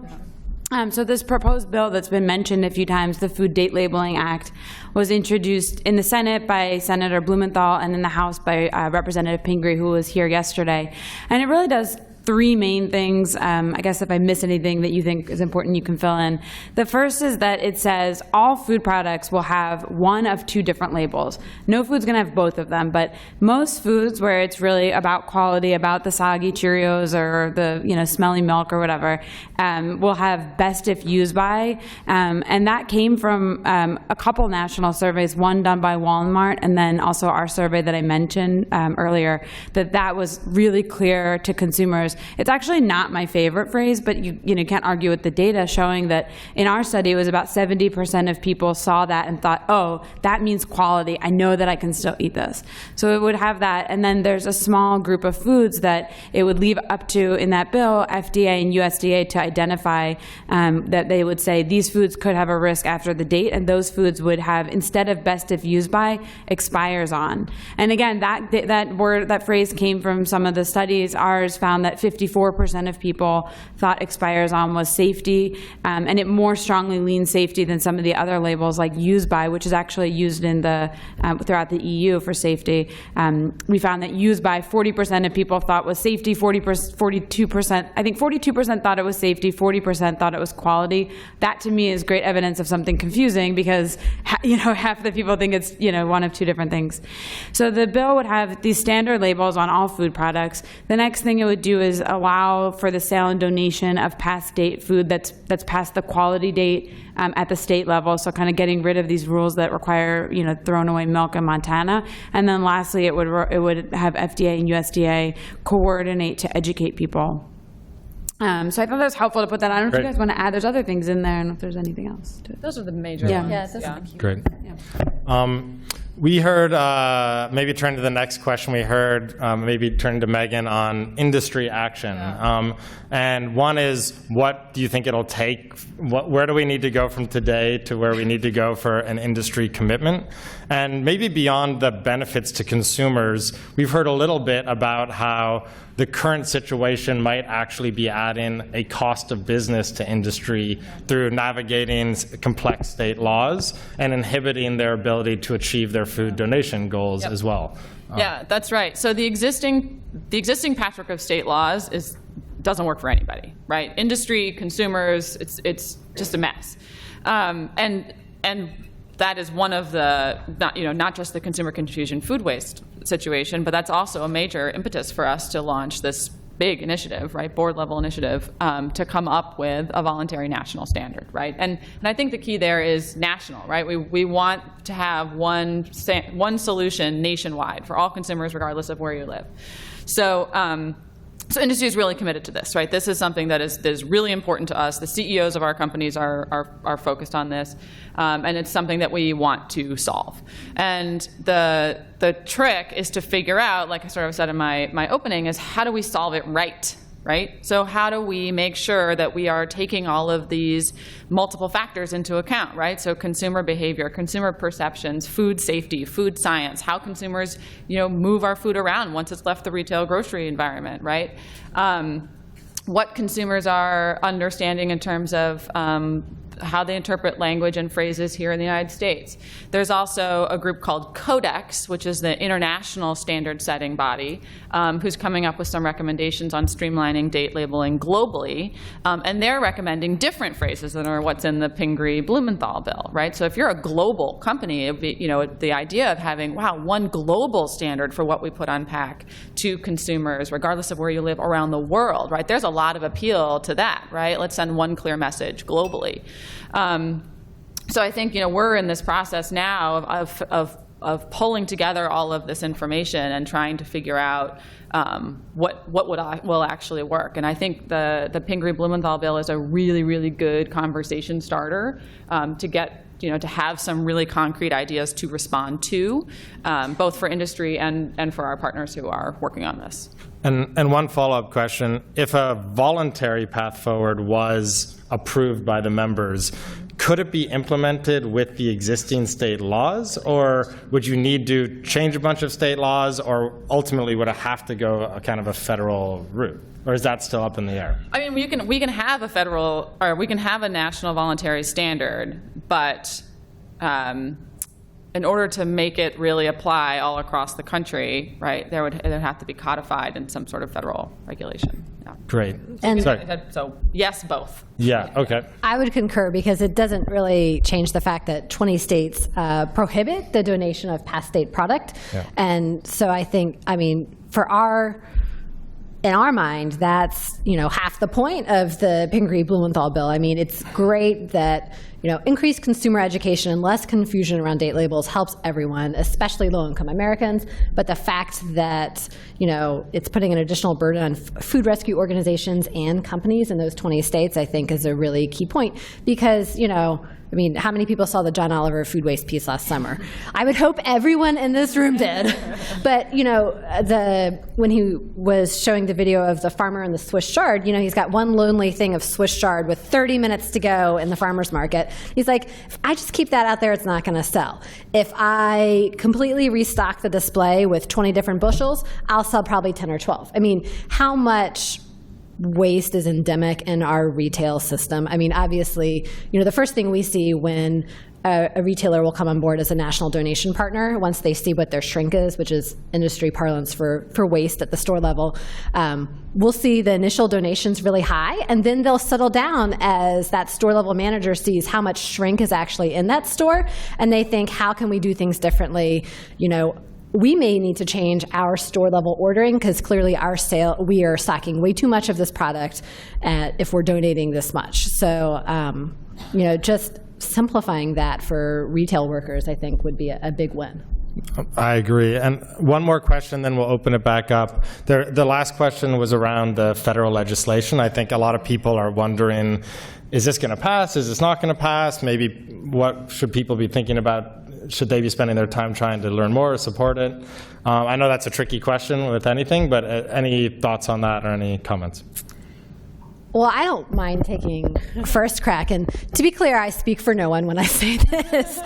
So this proposed bill that's been mentioned a few times, the Food Date Labeling Act, was introduced in the Senate by Senator Blumenthal and in the House by Representative Pingree, who was here yesterday. And it really does 3 main things. I guess if I miss anything that you think is important, you can fill in. The first is that it says all food products will have one of 2 different labels. No food's going to have both of them, but most foods where it's really about quality, about the soggy Cheerios or the smelly milk or whatever, will have best if used by. And that came from a couple national surveys, one done by Walmart and then also our survey that I mentioned earlier, that was really clear to consumers. It's actually not my favorite phrase, but you can't argue with the data showing that in our study it was about 70% of people saw that and thought, oh, that means quality. I know that I can still eat this. So it would have that. And then there's a small group of foods that it would leave up to, in that bill, FDA and USDA to identify that they would say these foods could have a risk after the date, and those foods would have, instead of best if used by, expires on. And again, that phrase came from some of the studies. Ours found that 54% of people thought expires on was safety, and it more strongly leans safety than some of the other labels like used by, which is actually used in throughout the EU for safety. We found that used by 40% of people thought was safety, 42%, I think 42% thought it was safety, 40% thought it was quality. That to me is great evidence of something confusing because half the people think it's one of 2 different things. So the bill would have these standard labels on all food products. The next thing it would do is allow for the sale and donation of past date food that's past the quality date at the state level, so kind of getting rid of these rules that require thrown away milk in Montana. And then lastly, it would have FDA and USDA coordinate to educate people. So I thought that was helpful to put that. I don't know if you guys want to add. There's other things in there, and if there's anything else to it. Those are the major Yeah. ones. Yeah, those are the key. Great. We heard, maybe turn to the next question, we heard maybe turn to Megan on industry action. And one is, what do you think it'll take? Where do we need to go from today to where we need to go for an industry commitment? And maybe beyond the benefits to consumers, we've heard a little bit about how the current situation might actually be adding a cost of business to industry through navigating complex state laws and inhibiting their ability to achieve their food donation goals as well. Yeah, that's right. So the existing patchwork of state laws doesn't work for anybody, right? Industry, consumers, it's just a mess. And that is one of the, not just the consumer confusion food waste situation, but that's also a major impetus for us to launch this big initiative, right, board level initiative, to come up with a voluntary national standard, right? And I think the key there is national, right? We want to have one solution nationwide for all consumers, regardless of where you live. So industry is really committed to this, right? This is something that is really important to us. The CEOs of our companies are focused on this, and it's something that we want to solve. And the trick is to figure out, like I sort of said in my opening, is how do we solve it right? Right? So how do we make sure that we are taking all of these multiple factors into account, right? So consumer behavior, consumer perceptions, food safety, food science, how consumers, move our food around once it's left the retail grocery environment, right? What consumers are understanding in terms of how they interpret language and phrases here in the United States. There's also a group called Codex, which is the international standard setting body, who's coming up with some recommendations on streamlining date labeling globally. And they're recommending different phrases than are what's in the Pingree-Blumenthal bill, right? So if you're a global company, it'd be, the idea of having, one global standard for what we put on pack to consumers, regardless of where you live around the world, right? There's a lot of appeal to that, right? Let's send one clear message globally. So I think we're in this process now of pulling together all of this information and trying to figure out what will actually work. And I think the Pingree-Blumenthal bill is a really, really good conversation starter to get to have some really concrete ideas to respond to, both for industry and for our partners who are working on this. And one follow-up question, if a voluntary path forward was approved by the members, could it be implemented with the existing state laws, or would you need to change a bunch of state laws, or ultimately would it have to go a kind of a federal route? Or is that still up in the air? I mean, we can have a federal, or we can have a national voluntary standard, but in order to make it really apply all across the country, right, it would have to be codified in some sort of federal regulation. Yeah. Great. So yes, both. Yeah, okay. I would concur, because it doesn't really change the fact that 20 states prohibit the donation of past state product. Yeah. And so I think, in our mind, that's half the point of the Pingree-Blumenthal bill. I mean, it's great that increased consumer education and less confusion around date labels helps everyone, especially low-income Americans. But the fact that it's putting an additional burden on food rescue organizations and companies in those 20 states, I think, is a really key point, because how many people saw the John Oliver food waste piece last summer? I would hope everyone in this room did. But, when he was showing the video of the farmer and the Swiss chard, he's got one lonely thing of Swiss chard with 30 minutes to go in the farmer's market. He's like, if I just keep that out there, it's not going to sell. If I completely restock the display with 20 different bushels, I'll sell probably 10 or 12. I mean, how much waste is endemic in our retail system? I mean, obviously, the first thing we see when a retailer will come on board as a national donation partner, once they see what their shrink is, which is industry parlance for waste at the store level, we'll see the initial donations really high, and then they'll settle down as that store level manager sees how much shrink is actually in that store, and they think, how can we do things differently? We may need to change our store level ordering, because clearly we are stocking way too much of this product if we're donating this much. So, just simplifying that for retail workers, I think, would be a big win. I agree. And one more question, then we'll open it back up. The last question was around the federal legislation. I think a lot of people are wondering, is this going to pass? Is this not going to pass? Maybe what should people be thinking about? Should they be spending their time trying to learn more or support it? I know that's a tricky question with anything, but any thoughts on that or any comments? Well, I don't mind taking first crack. And to be clear, I speak for no one when I say this.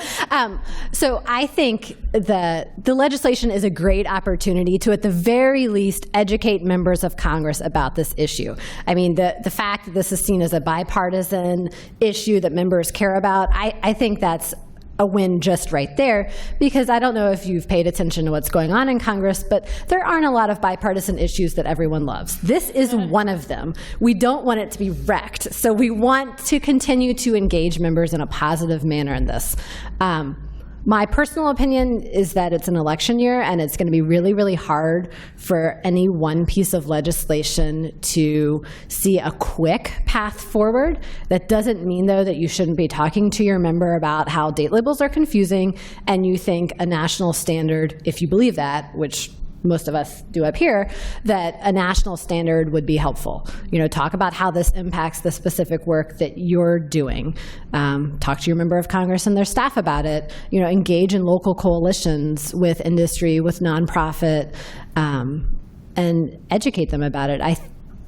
So I think the legislation is a great opportunity to, at the very least, educate members of Congress about this issue. I mean, the fact that this is seen as a bipartisan issue that members care about, I think that's a win just right there, because I don't know if you've paid attention to what's going on in Congress, but there aren't a lot of bipartisan issues that everyone loves. This is one of them. We don't want it to be wrecked, so we want to continue to engage members in a positive manner in this. My personal opinion is that it's an election year, and it's going to be really, really hard for any one piece of legislation to see a quick path forward. That doesn't mean, though, that you shouldn't be talking to your member about how date labels are confusing, and you think a national standard, if you believe that, which most of us do up here, that a national standard would be helpful. Talk about how this impacts the specific work that you're doing. Talk to your member of Congress and their staff about it. Engage in local coalitions with industry, with nonprofit, and educate them about it.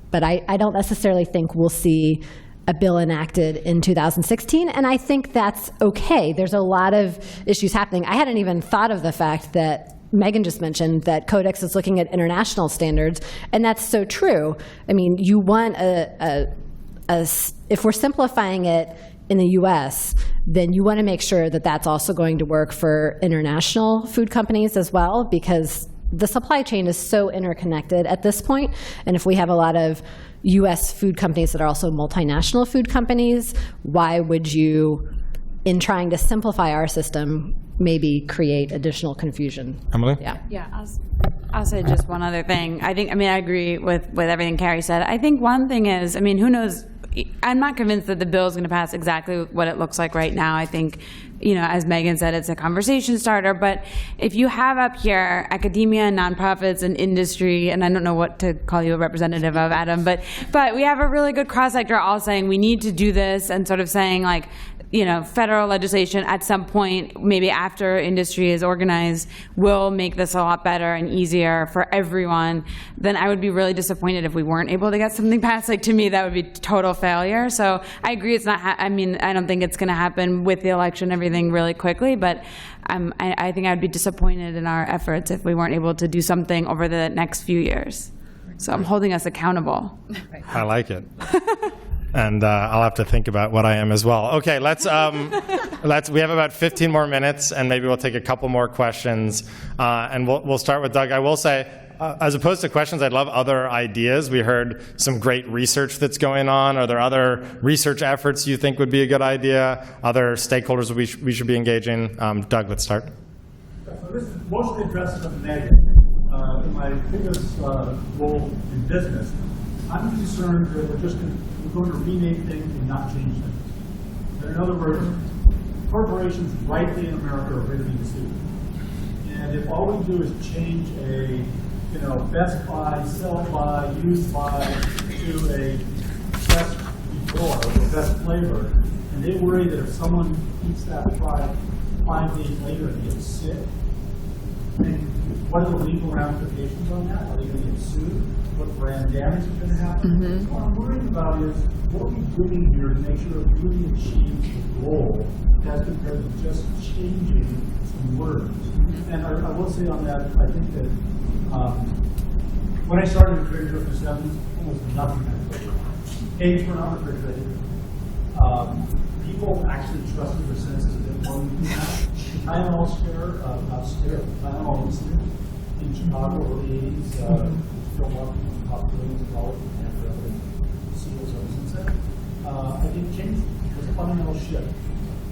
But I don't necessarily think we'll see a bill enacted in 2016, and I think that's okay. There's a lot of issues happening. I hadn't even thought of the fact that Megan just mentioned that Codex is looking at international standards, and that's so true. I mean, you want if we're simplifying it in the U.S., then you want to make sure that that's also going to work for international food companies as well, because the supply chain is so interconnected at this point. And if we have a lot of U.S. food companies that are also multinational food companies, why would you, in trying to simplify our system, maybe create additional confusion? Emily? Yeah. I'll say just one other thing. I agree with everything Carrie said. I think one thing is, who knows? I'm not convinced that the bill is going to pass exactly what it looks like right now. I think, as Megan said, it's a conversation starter. But if you have up here academia and nonprofits and industry, and I don't know what to call you a representative of, Adam, but we have a really good cross-sector all saying we need to do this, and sort of saying like, federal legislation at some point, maybe after industry is organized, will make this a lot better and easier for everyone, then I would be really disappointed if we weren't able to get something passed. Like, to me, that would be total failure. So I agree it's not, I don't think it's going to happen with the election, everything really quickly, but I think I'd be disappointed in our efforts if we weren't able to do something over the next few years. So I'm holding us accountable. I like it. And I'll have to think about what I am as well. Okay, we have about 15 more minutes, and maybe we'll take a couple more questions. And we'll start with Doug. I will say, as opposed to questions, I'd love other ideas. We heard some great research that's going on. Are there other research efforts you think would be a good idea? Other stakeholders we should be engaging? Doug, let's start. So this is mostly addressed to Megan. In my previous role in business, I'm concerned that we're going to rename things and not change things. In other words, corporations rightly in America are going to be sued. And if all we do is change a, best buy, sell by, use by to a best before or best flavor, and they worry that if someone eats that product 5 days later and gets sick, then what are the legal ramifications on that? Are they going to get sued? What brand damage is going to happen? What I'm worried about is what are we doing here to make sure we really achieve the goal as compared to just changing some words. And I will say on that, I think that when I started in Trader Joe's in the 70s, almost nothing had flavor. Eggs were not refrigerated. People actually trusted their senses a bit more than that. Tylenol Tylenol incident in Chicago, early 80s, still walking on possibilities of dollars and for other seals ever since then. I think changed. It was a fundamental shift.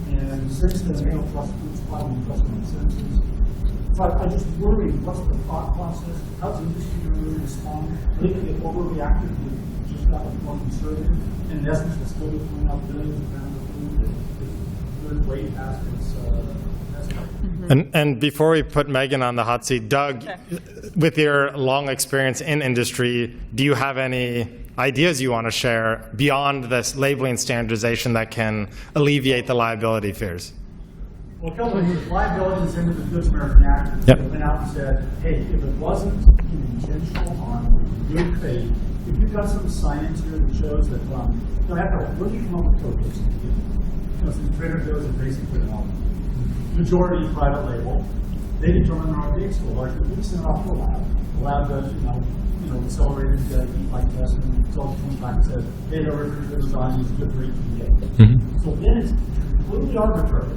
And since then, we don't trust food supply, we trust in senses. So I just worry, what's the thought process? How's the industry going to really respond? Are they going to get overreactive and just got more conservative? And in essence, we're still throwing out billions of pounds of food that is way past its And before we put Megan on the hot seat, Doug, with your long experience in industry, do you have any ideas you want to share beyond this labeling standardization that can alleviate the liability fears? Well, a couple of things. Liability is into the Good Samaritan Act. They went out and said, hey, if it wasn't intentional harm, good faith, if you've got some science here that shows that, after all, where do you come up with codes? Since Trader Joe's is basically majority private label, they determine our date score. Like, we send it off to a lab. The lab does, accelerated heat like test, and so it comes back and says, hey, the refrigerator design is good for EPA. So then it's completely arbitrary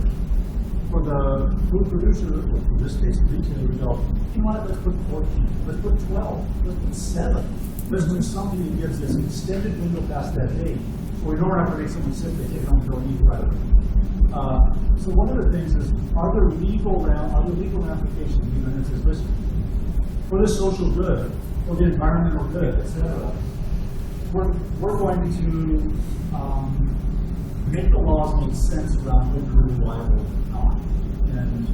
for the food producer, or in this case, the retailer, we go, you know what, let's put 14, let's put 12, let's put 7. Let's do something that gives this extended window past that date, so we don't have to make someone sick, they take it home and go eat right away. So one of the things is, are there legal ramifications, even if it's listed? For the social good, for the environmental good, etc. We're going to make the laws make sense around when they're reliable or not, and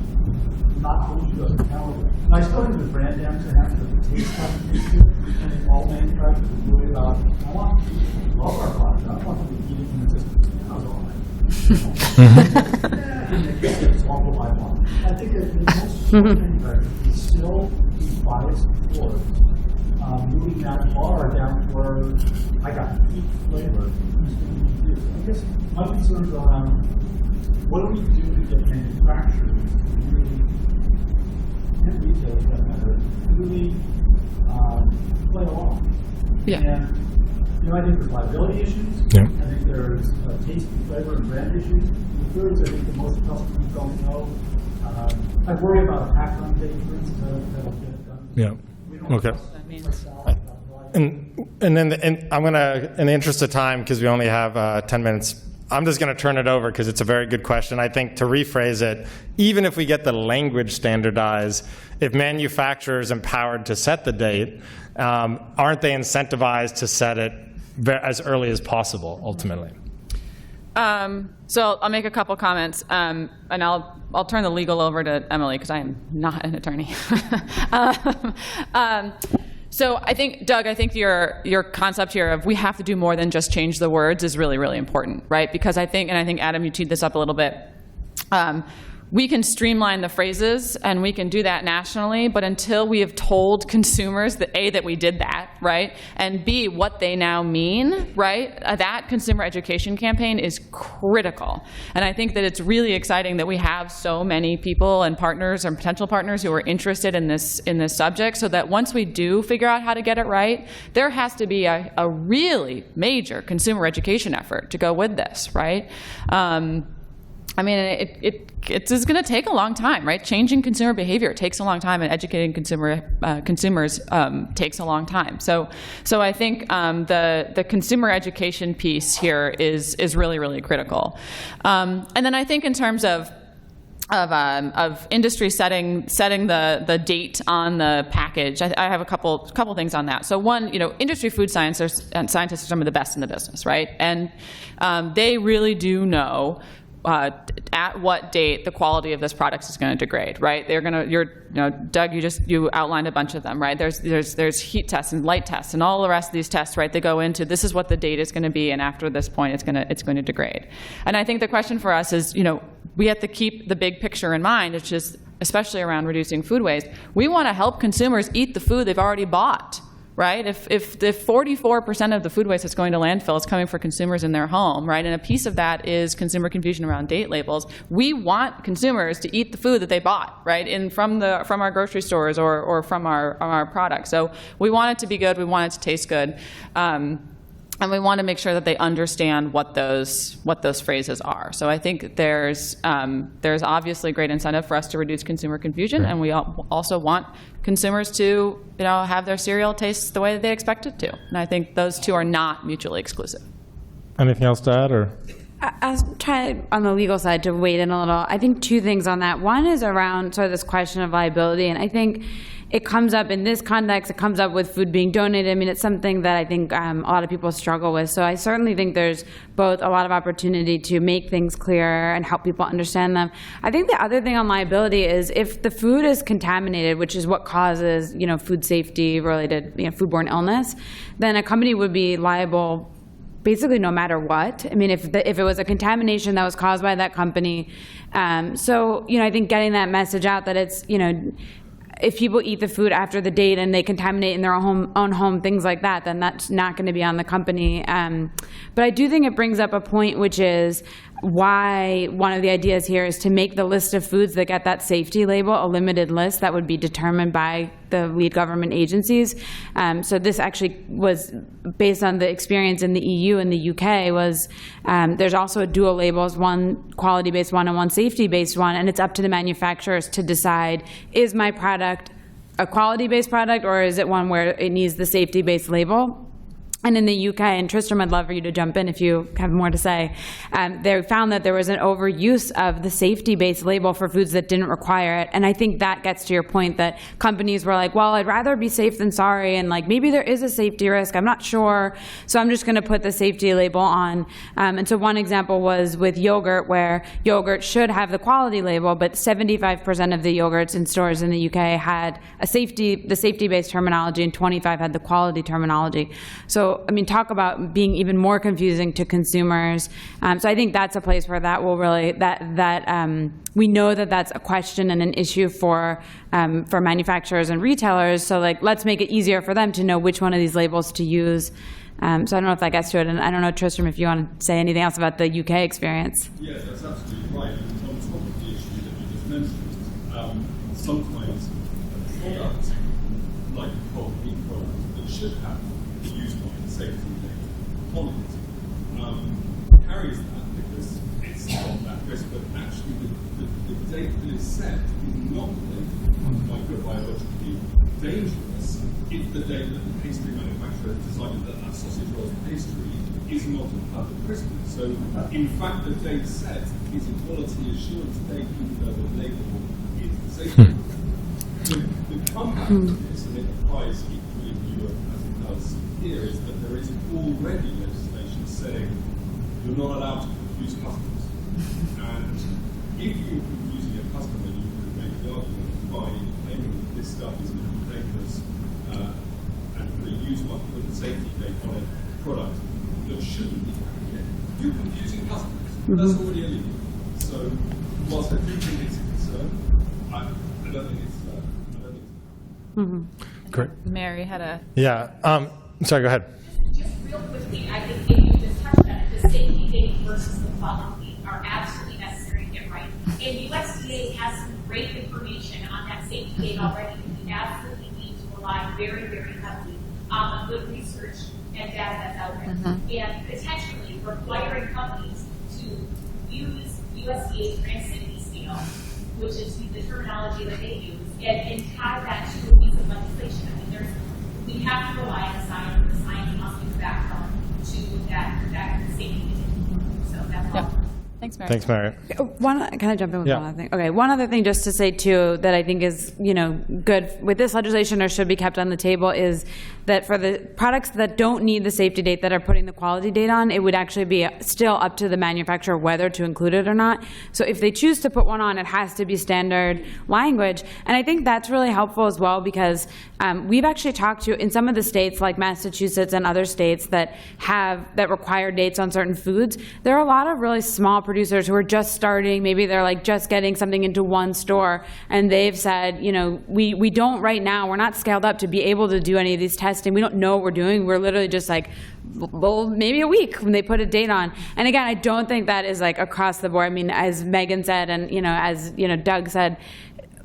not hold you as accountable. And I still think the brand damage that happens with the taste competition, and all manufacturers are worried about, I want people to love our product, I don't want them to eat it when it's just potatoes all night. It's awful by law. I think that the most manufacturers can still be biased towards moving that bar down where I got peak flavor. I guess my concerns are around what do we do to get manufacturers really, and retailers that matter, to really play along. Yeah. And, you know, I think there's liability issues. Yeah. I think there's taste and flavor and brand issues. The foods, I think the most customers don't know. I worry about a pack on date, for instance, that'll get it done. Yeah. Okay. And I'm gonna, in the interest of time, because we only have 10 minutes, I'm just gonna turn it over because it's a very good question. I think to rephrase it, even if we get the language standardized, if manufacturers empowered to set the date, aren't they incentivized to set it as early as possible, ultimately? So I'll make a couple comments, and I'll turn the legal over to Emily because I am not an attorney. So I think, Doug, your concept here of we have to do more than just change the words is really, really important, right? Because I think Adam, you teed this up a little bit. We can streamline the phrases, and we can do that nationally, but until we have told consumers that A, that we did that, right, and B, what they now mean, right, that consumer education campaign is critical. And I think that it's really exciting that we have so many people and partners and potential partners who are interested in this subject, so that once we do figure out how to get it right, there has to be a really major consumer education effort to go with this, right? I mean, it's going to take a long time, right? Changing consumer behavior takes a long time, and educating consumers takes a long time. So I think the consumer education piece here is really, really critical. And then I think in terms of industry setting the date on the package, I have a couple things on that. So one, industry food scientists are some of the best in the business, right? And they really do know at what date the quality of this product is going to degrade, right? They're going to, Doug, you outlined a bunch of them, right? There's heat tests and light tests and all the rest of these tests, right? They go into this is what the date is going to be, and after this point, it's going to degrade. And I think the question for us is, we have to keep the big picture in mind. It's just, especially around reducing food waste, we want to help consumers eat the food they've already bought. Right? If 44% of the food waste that's going to landfill is coming for consumers in their home, right? And a piece of that is consumer confusion around date labels. We want consumers to eat the food that they bought, right? From our grocery stores or from our products. So we want it to be good. We want it to taste good. And we want to make sure that they understand what those phrases are. So I think there's obviously great incentive for us to reduce consumer confusion, and we also want consumers to have their cereal taste the way that they expect it to. And I think those two are not mutually exclusive. Anything else to add, or? I'll try on the legal side to wade in a little. I think two things on that. One is around sort of this question of liability, and I think it comes up in this context. It comes up with food being donated. I mean, it's something that I think a lot of people struggle with. So I certainly think there's both a lot of opportunity to make things clearer and help people understand them. I think the other thing on liability is if the food is contaminated, which is what causes, food safety related, foodborne illness, then a company would be liable basically no matter what. I mean, if it was a contamination that was caused by that company. So, I think getting that message out that it's, if people eat the food after the date and they contaminate in their own home, things like that, then that's not going to be on the company. But I do think it brings up a point, which is why one of the ideas here is to make the list of foods that get that safety label a limited list that would be determined by the lead government agencies. So this actually was based on the experience in the EU and the UK. Was there's also a dual labels, one quality-based one and one safety-based one, and it's up to the manufacturers to decide, is my product a quality-based product or is it one where it needs the safety-based label? And in the UK, and Tristram, I'd love for you to jump in if you have more to say, they found that there was an overuse of the safety-based label for foods that didn't require it. And I think that gets to your point that companies were like, well, I'd rather be safe than sorry, and like maybe there is a safety risk, I'm not sure, so I'm just going to put the safety label on. And so one example was with yogurt, where yogurt should have the quality label, but 75% of the yogurts in stores in the UK had the safety-based terminology, and 25 had the quality terminology. So I mean, talk about being even more confusing to consumers. So I think that's a place where that will really, we know that that's a question and an issue for manufacturers and retailers. So like, let's make it easier for them to know which one of these labels to use. So I don't know if that gets to it. And I don't know, Tristram, if you want to say anything else about the UK experience. Yes, that's absolutely right. And on top of the issue that you just mentioned, sometimes a product, like a cold meat product, that should have safety data on it, carries that because it's not that risk, but actually the date that is set is not the date that microbiologically dangerous if the date that the pastry manufacturer decided that that sausage roll pastry is not a public Christmas. So in fact the date set is a quality assurance date even though the label is the safety. The comeback to this, and it applies equally in Europe as it does here, is that there is already legislation saying you're not allowed to confuse customers. And if you're confusing a customer, you could make the argument by claiming that this stuff is going to be dangerous and put a use mark with a safety date on a product that shouldn't be happening yet. You're confusing customers. That's already illegal. So whilst I do think it's a concern, I don't think it's Great. Mary had a... Yeah. Sorry, go ahead. Just real quickly, I think if you just touched on it, the safety date versus the quality are absolutely necessary to get right. And USDA has some great information on that safety date already. We absolutely need to rely very, very heavily on the good research and data that's out there. And potentially requiring companies to use USDA's Transcendity scale, which is the terminology that they use, and tie that to a piece of legislation. I mean, we have to rely on the science. The science must be backbone to that safety. So that's all. Thanks, Mary. Thanks, Mary. Can I jump in with Yeah. one other thing? Okay, one other thing just to say too that I think is good with this legislation or should be kept on the table is that for the products that don't need the safety date that are putting the quality date on, it would actually be still up to the manufacturer whether to include it or not. So if they choose to put one on, it has to be standard language. And I think that's really helpful as well because we've actually talked to, in some of the states like Massachusetts and other states that require dates on certain foods, there are a lot of really small producers who are just starting, maybe they're like just getting something into one store, and they've said, we don't right now, we're not scaled up to be able to do any of these testing. We don't know what we're doing. We're literally just like, well, maybe a week when they put a date on. And again, I don't think that is like across the board. I mean, as Megan said, and as Doug said,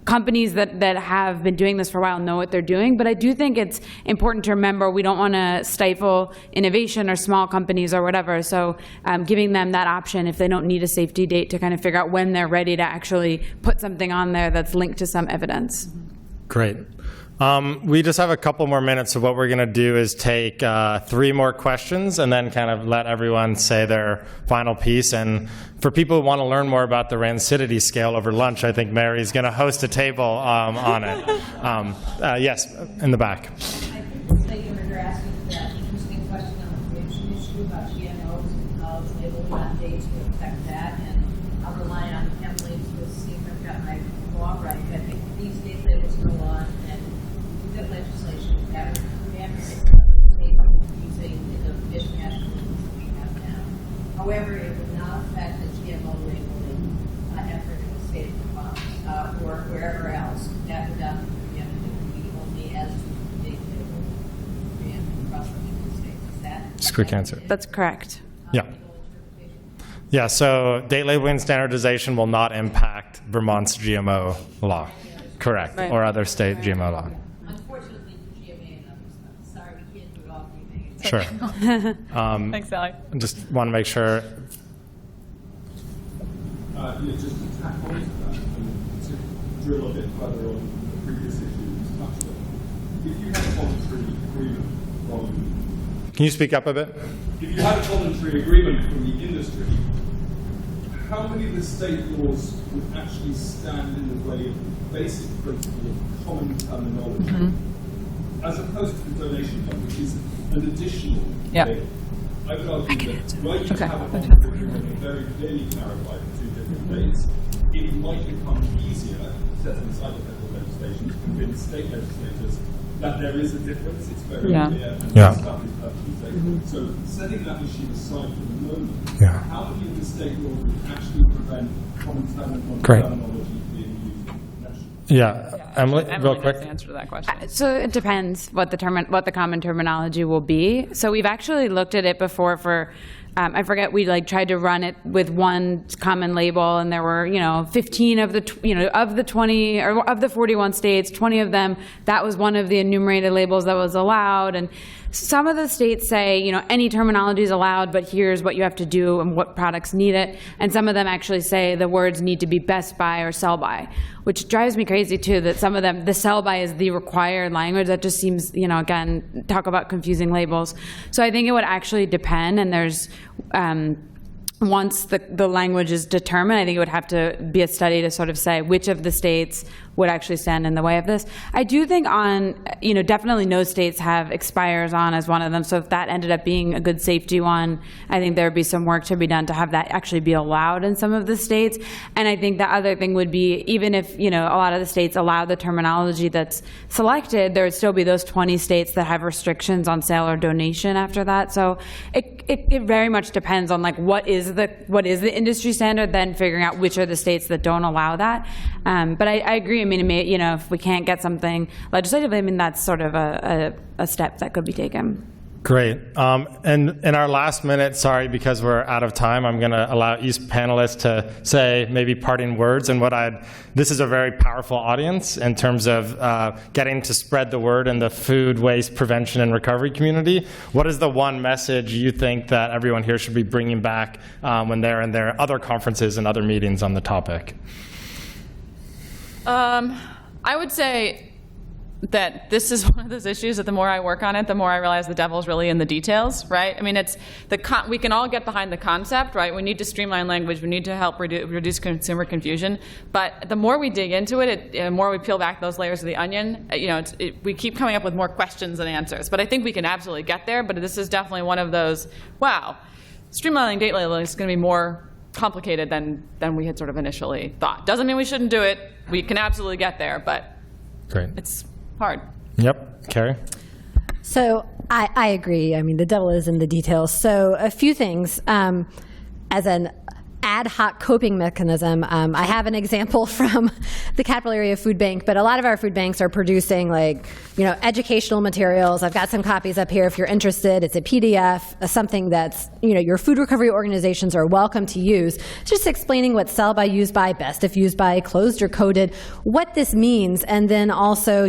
companies that have been doing this for a while know what they're doing, but I do think it's important to remember we don't want to stifle innovation or small companies or whatever, so giving them that option if they don't need a safety date to kind of figure out when they're ready to actually put something on there that's linked to some evidence. Great. We just have a couple more minutes, so what we're going to do is take 3 more questions and then kind of let everyone say their final piece. And for people who want to learn more about the Rancidity scale over lunch, I think Mary's going to host a table on it. Yes, in the back. I think the statement you're asking that interesting question on the preemption issue about GMOs and how labeling on dates will affect that. And I'll rely on Emily to see if I've got my law right. I think these date labels go on and good legislation that using the mishmash rules we have now. However, it would not affect the GMO labeling effort in the state of Vermont or wherever else. That would not be only as to the date label and across the United States. Is that? Just a quick answer. That's correct. Yeah. Yeah, so date labeling standardization will not impact Vermont's GMO law. Correct. Right. Or other state GMO law. Sure. Thanks, Sally. Just want to make sure. Just to tack on to that and to drill a bit further on the previous issue you touched on. If you had a voluntary agreement from... Can you speak up a bit? If you had a voluntary agreement from the industry, how many of the state laws would actually stand in the way of the basic principle of common terminology, as opposed to the donation one, which is an additional thing? I would argue that were you to have a voluntary agreement that very clearly clarified the two different dates, it might become easier, set aside the federal legislation, to convince state legislators that there is a difference. It's very clear, and the stuff is perfectly safe. So setting that issue aside for the moment, how many of the state laws would actually prevent common terminology being used nationally? Yeah, Emily, real quick. To answer that question. So it depends what the common terminology will be. So we've actually looked at it before for, I forget, we tried to run it with one common label, and there were 15 of the of the 20 or of the 41 states, 20 of them, that was one of the enumerated labels that was allowed. And some of the states say any terminology is allowed, but here's what you have to do and what products need it. And some of them actually say the words need to be best by or sell by, which drives me crazy too, that some of them, the sell by is the required language. That just seems, again, talk about confusing labels. So I think it would actually depend, and there's, once the language is determined, I think it would have to be a study to sort of say which of the states would actually stand in the way of this. I do think definitely no states have expires on as one of them. So if that ended up being a good safety one, I think there would be some work to be done to have that actually be allowed in some of the states. And I think the other thing would be, even if, a lot of the states allow the terminology that's selected, there would still be those 20 states that have restrictions on sale or donation after that. So it very much depends on what is the industry standard, then figuring out which are the states that don't allow that. But I agree. I mean, if we can't get something legislatively, that's sort of a step that could be taken. Great. And in our last minute, sorry, because we're out of time, I'm going to allow each panelist to say maybe parting words. And this is a very powerful audience in terms of getting to spread the word in the food waste prevention and recovery community. What is the one message you think that everyone here should be bringing back when they're in their other conferences and other meetings on the topic? I would say that this is one of those issues that the more I work on it, the more I realize the devil's really in the details, right? I mean, we can all get behind the concept, right? We need to streamline language. We need to help reduce consumer confusion. But the more we dig into it, the more we peel back those layers of the onion, we keep coming up with more questions than answers. But I think we can absolutely get there. But this is definitely one of those, wow, streamlining date labeling is going to be more complicated than we had sort of initially thought. Doesn't mean we shouldn't do it. We can absolutely get there, but it's hard. Yep. Carrie? So I agree. I mean, the devil is in the details. So a few things. As an ad hoc coping mechanism, I have an example from the Capital Area Food Bank, but a lot of our food banks are producing educational materials. I've got some copies up here if you're interested. It's a PDF, something that's, your food recovery organizations are welcome to use. Just explaining what sell by, use by, best if used by, closed or coded, what this means, and then also,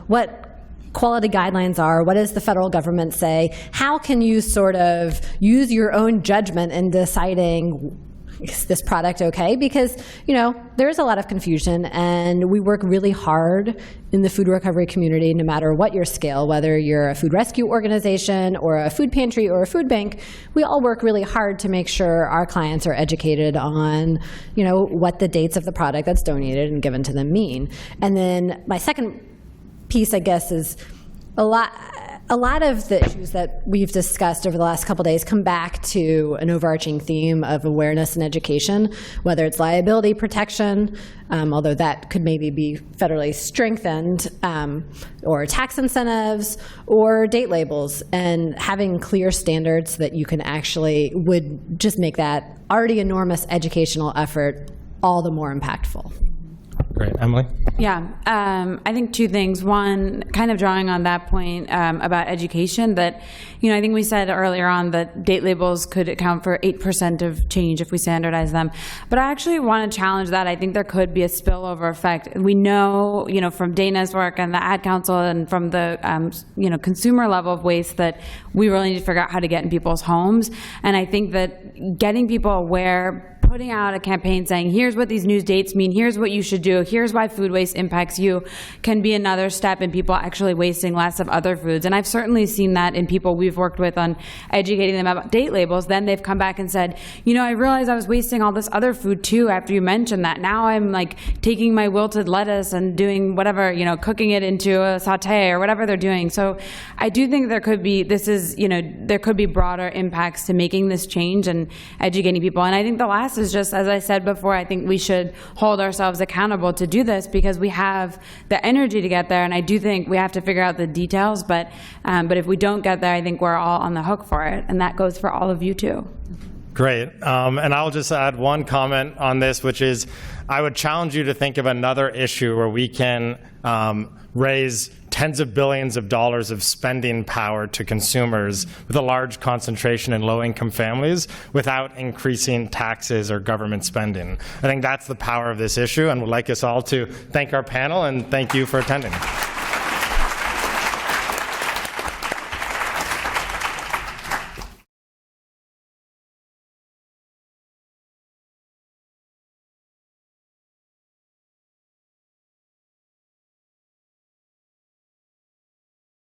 what quality guidelines are, what does the federal government say, how can you sort of use your own judgment in deciding, is this product okay? Because, there's a lot of confusion, and we work really hard in the food recovery community, no matter what your scale, whether you're a food rescue organization or a food pantry or a food bank, we all work really hard to make sure our clients are educated on, what the dates of the product that's donated and given to them mean. And then my second piece, I guess, is a lot of the issues that we've discussed over the last couple of days come back to an overarching theme of awareness and education, whether it's liability protection, although that could maybe be federally strengthened, or tax incentives, or date labels, and having clear standards that you can actually would just make that already enormous educational effort all the more impactful. Great. Great. Emily? Yeah, I think two things. One, kind of drawing on that point about education, that, I think we said earlier on that date labels could account for 8% of change if we standardize them. But I actually want to challenge that. I think there could be a spillover effect. We know, from Dana's work and the Ad Council and from the, consumer level of waste, that we really need to figure out how to get in people's homes. And I think that getting people aware, putting out a campaign saying, here's what these new dates mean, here's what you should do, here's why food waste impacts you, can be another step in people actually wasting less of other foods. And I've certainly seen that in people we've worked with on educating them about date labels. Then they've come back and said, I realized I was wasting all this other food too after you mentioned that. Now I'm like taking my wilted lettuce and doing whatever, cooking it into a saute or whatever they're doing. So I do think there could be, there could be broader impacts to making this change and educating people. And I think the last is just, as I said before, I think we should hold ourselves accountable to do this because we have the energy to get there, and I do think we have to figure out the details, but if we don't get there, I think we're all on the hook for it, and that goes for all of you too. Great. And I'll just add one comment on this, which is I would challenge you to think of another issue where we can raise tens of billions of dollars of spending power to consumers with a large concentration in low-income families without increasing taxes or government spending. I think that's the power of this issue, and would like us all to thank our panel and thank you for attending.